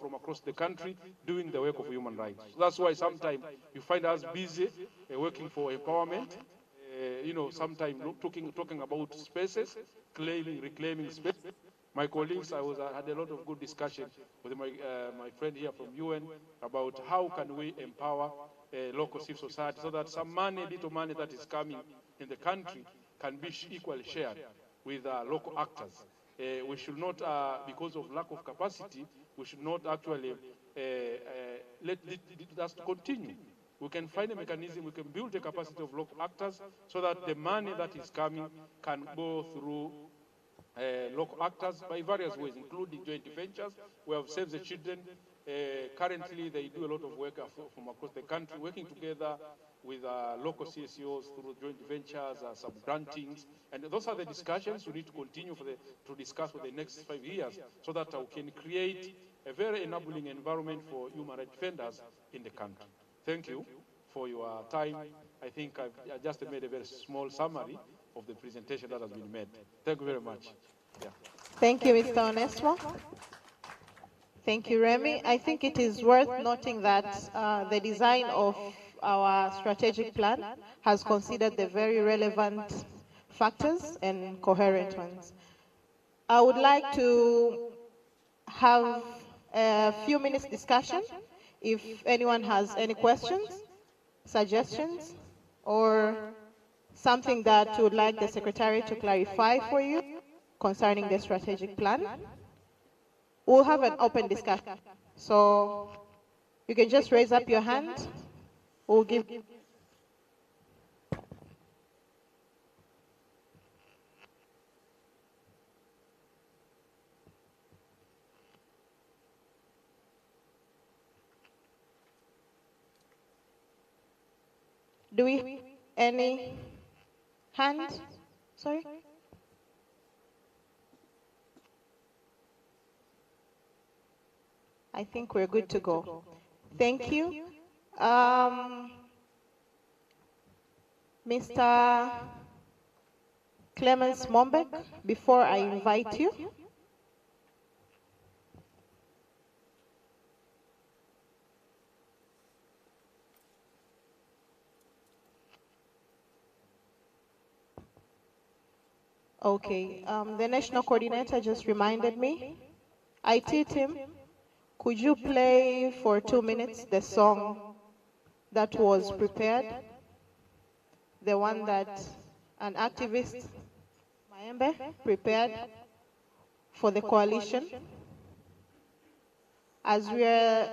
from across the country doing the work of human rights. That's why sometimes you find us busy working for empowerment. Sometimes talking about spaces, reclaiming space. My colleagues, I had a lot of good discussion with my friend here from UN about how can we empower local civil society so that some little money that is coming in the country can be equally shared with local actors. We should not, because of lack of capacity, we should not actually let us continue. We can find a mechanism, we can build the capacity of local actors so that the money that is coming can go through local actors by various ways, including joint ventures. We have Save the Children. Currently, they do a lot of work from across the country, working together with local CSOs through joint ventures, sub-grantings. And those are the discussions we need to continue to discuss for the next 5 years so that we can create a very enabling environment for human rights defenders in the country. Thank you for your time. I think I just made a very small summary of the presentation that has been made. Thank you very much. Yeah. Thank you, Mr. Onesmo. Thank you, Remy. I think it is worth noting that the design of our strategic plan has considered the very relevant factors and coherent ones. I would like to have a few minutes discussion if anyone has any questions, suggestions, or something that you would like the Secretary to clarify for you concerning the strategic plan. We'll have an open discussion. So you can just raise up your hand. We'll give. Do we any hand? Sorry? I think we're good to go. Thank you. Mr. Clemens Mombek, before I invite you. Okay, the national coordinator just reminded me. IT team, could you play for 2 minutes the song that was prepared? The one that an activist, Maembe, prepared for the coalition. As we are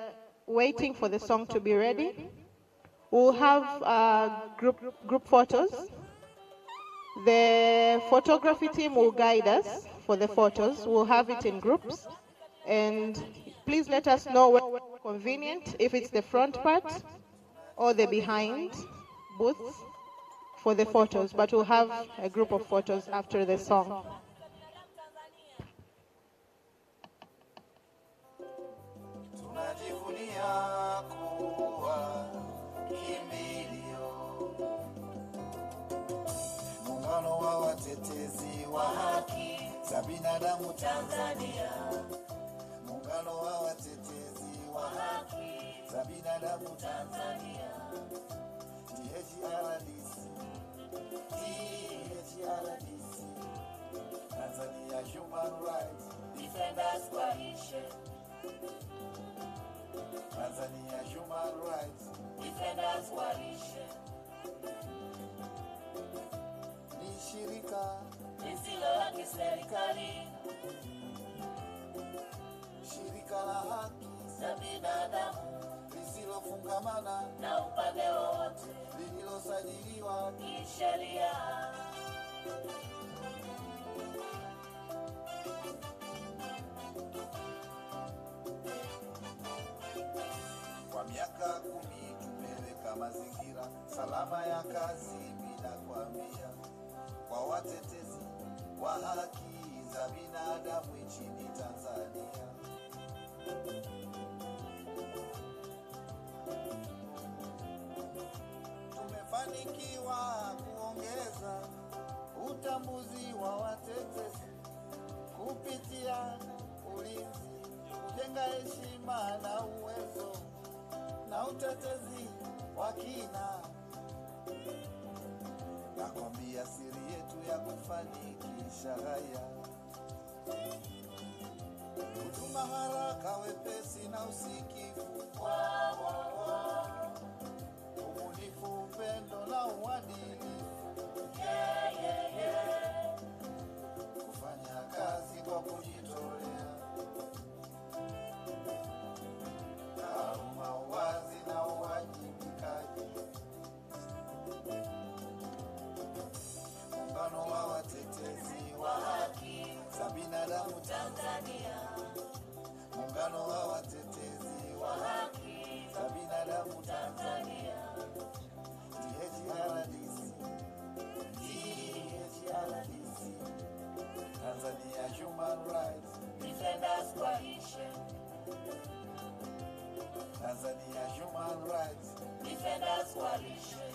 waiting for the song to be ready, we'll have group photos. The photography team will guide us for the photos. We'll have it in groups. And Please let us know when convenient, if it's the front part or the behind booths for the photos, but we'll have a group of photos after the song. Tunajivunia kuwa kimbilio, muungano wa watetezi wa haki za binadamu Tanzania, muungano wa watetezi wa haki za binadamu Tanzania, THRDC, THRDC, Tanzania Human Rights Defenders Coalition, Tanzania Human Rights Defenders Coalition ni shirika lisilo la kiserikali, shirika la haki za binadamu lisilofungamana na upande wowote, lililosajiliwa kisheria. Kwa miaka 10 tumeweka mazingira salama ya kazi bila kuambia kwa watetezi wa haki za binadamu nchini Tanzania. Tumefanikiwa kuongeza utambuzi wa watetezi kupitia ulinzi, kujenga heshima na uwezo na utetezi wa kina. Nakwambia siri yetu ya kufanikisha haya, huduma haraka, wepesi na usikivu, ubunifu, upendo na uadilifu, kufanya kazi kwa kujitolea, taaluma, uwazi na uwajibikaji, muungano wa watetezi wa haki za binadamu Tanzania, muungano wa watetezi wa haki za binadamu Tanzania, THRDC, THRDC, Tanzania Human Rights Defenders Coalition, Tanzania Human Rights Defenders Coalition.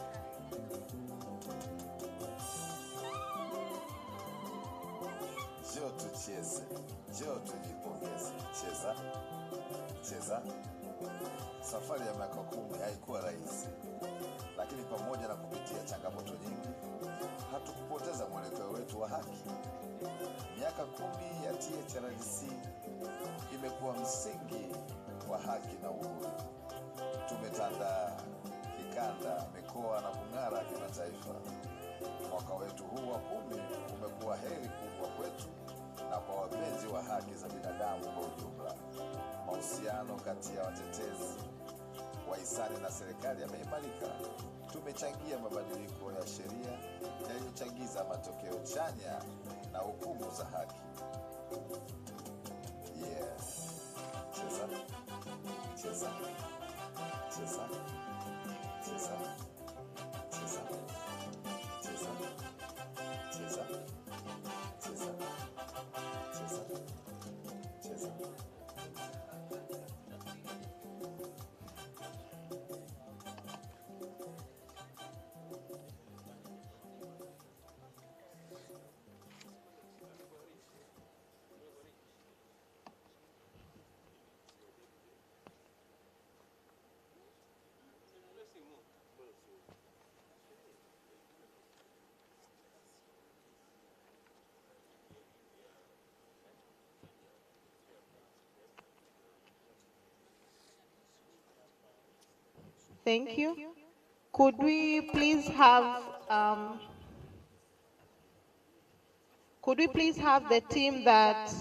Njoo tucheze, njoo tujipongeze, cheza, cheza. Safari ya miaka 10 haikuwa rahisi, lakini pamoja na kupitia changamoto nyingi, hatukupoteza mwelekeo wetu wa haki. Miaka 10 ya THRDC imekuwa msingi wa haki na uhuru. Tumetandaa kikanda, mikoa na kung'ara kimataifa. Mwaka wetu huu wa 10 umekuwa heri kubwa kwetu na kwa wapenzi wa haki za binadamu kwa ujumla. Mahusiano kati ya watetezi, wahisani na serikali yameimarika. Tumechangia mabadiliko ya sheria yaliyochagiza matokeo chanya na hukumu za haki. Yeah. Cheza, cheza, cheza, cheza, cheza, cheza, cheza, cheza, cheza, cheza. Thank you. Could we please have the team that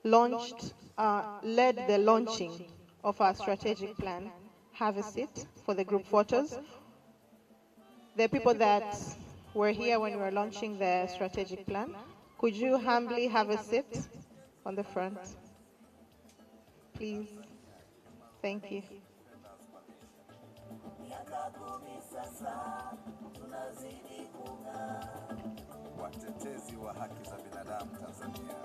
launched, led the launching of our strategic plan have a seat for the group photos? The people that were here when we were launching the strategic plan, could you humbly have a seat on the front? please. Thank you. Watetezi wa haki za binadamu Tanzania.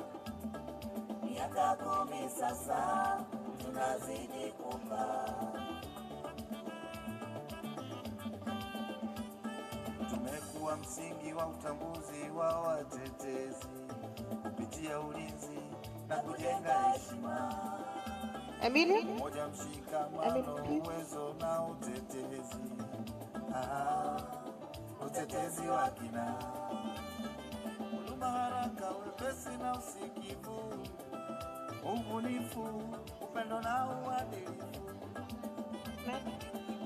Miaka 10 sasa tunazidi kung'aa. Tumekuwa msingi wa utambuzi wa watetezi kupitia ulinzi na kujenga heshima. Emilia? Umoja, mshikamano, uwezo na utetezi. Utetezi wa kina. Huduma haraka, wepesi na usikivu. Ubunifu, upendo na uadilifu.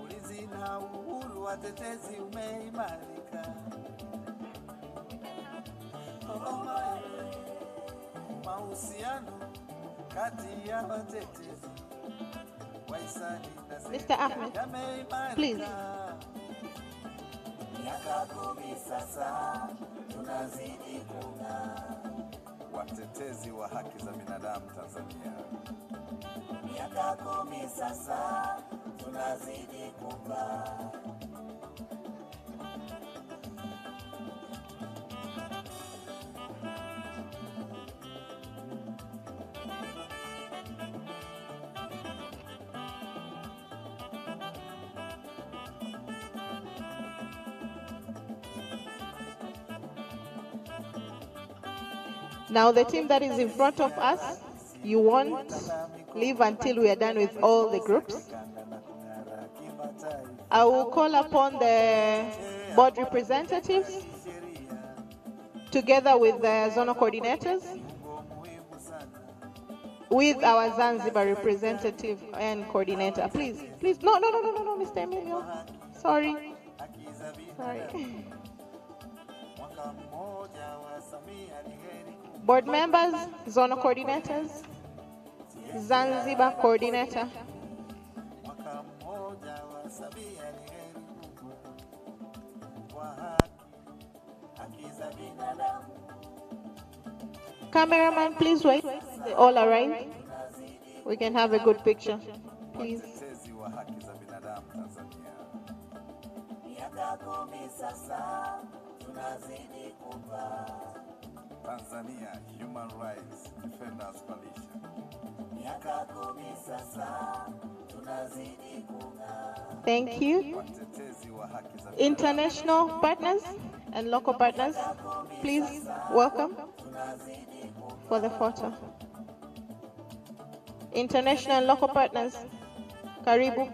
Ulinzi na uhuru watetezi umeimarika. Mahusiano kati ya watetezi wahisani na Mr. Ahmed, please. Miaka 10 sasa tunazidi kung'aa. Watetezi wa haki za binadamu Tanzania. Miaka 10 sasa tunazidi kung'aa. Now the team that is in front of us, you won't leave until we are done with all the groups. I will call upon the board representatives together with the zonal coordinators, with our Zanzibar representative and coordinator. Please, no, Mr. Emilio. Sorry. Board members, zonal coordinators, Zanzibar coordinator. Cameraman, please wait. They all arrive. We can have a good picture, please. Tanzania Human Rights Defenders Coalition. Thank you. International partners and local partners, please welcome for the photo. International and local partners, karibu.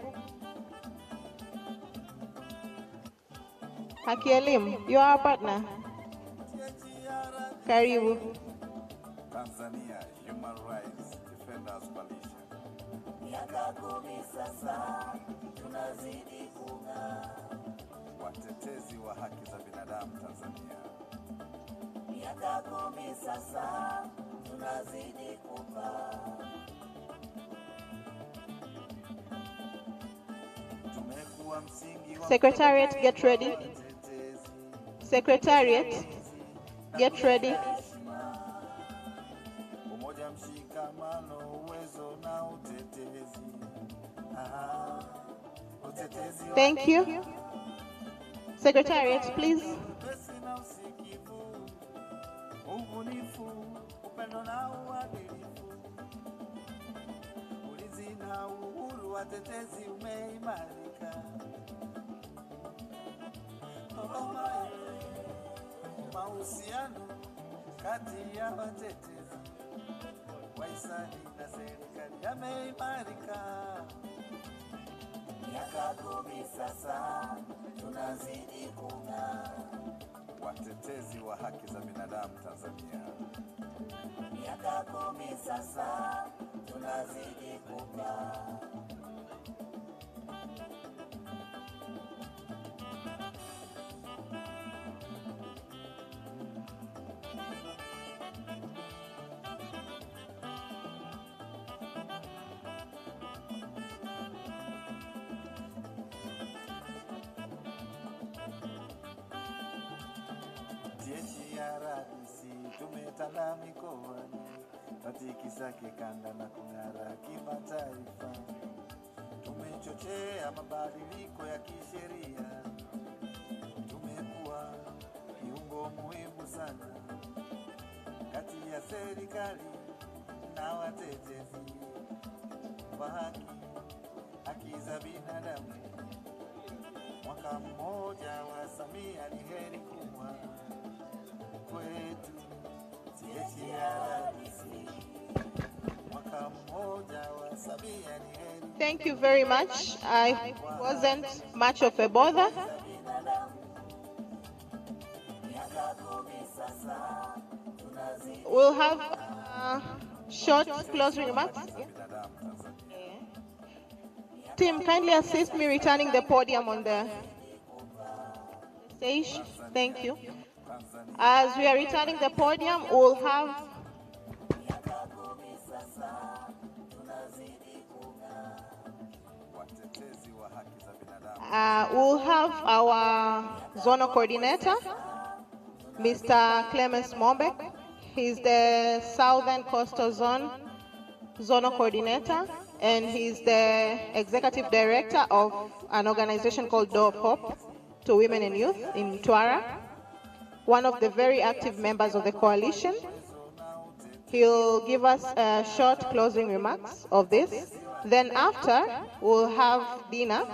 Haki Elimu, you are our partner. Karibu. Tanzania Human Rights Defenders Coalition. Watetezi wa haki za binadamu Tanzania. Tumekuwa msingi wa Secretariat, get ready. Secretariat, get ready. Umoja, mshikamano, uwezo na utetezi. Thank you. Secretariat, please. Ubunifu, upendo na uadilifu. Ulinzi na uhuru watetezi umeimarika. Mahusiano kati ya watetezi wahisani na serikali yameimarika. Miaka 10 sasa tunazidi kung'aa. Watetezi wa haki za binadamu Tanzania. Miaka 10 sasa tunazidi kung'aa. THRDC tumetanda mikoani, tumetikisa kikanda na kung'ara kimataifa. Tumechochea mabadiliko ya kisheria, tumekuwa kiungo muhimu sana kati ya serikali na watetezi wa haki za binadamu. Mwaka mmoja wa Samia ni heri kubwa kwetu THRDC. Mwaka mmoja wa Samia ni heri. Thank you very much. I wasn't much of a bother. We'll have short closing remarks. Tim, kindly assist me returning the podium on the stage. Thank you. As we are returning the podium, we'll have our zonal coordinator, Mr. Clemens Mombe. He's the Southern Coastal Zone zonal coordinator, and he's the executive director of an organization called Door of Hope to Women and Youth in Mtwara, one of the very active members of the coalition. He'll give us short closing remarks of this. Then after, we'll have dinner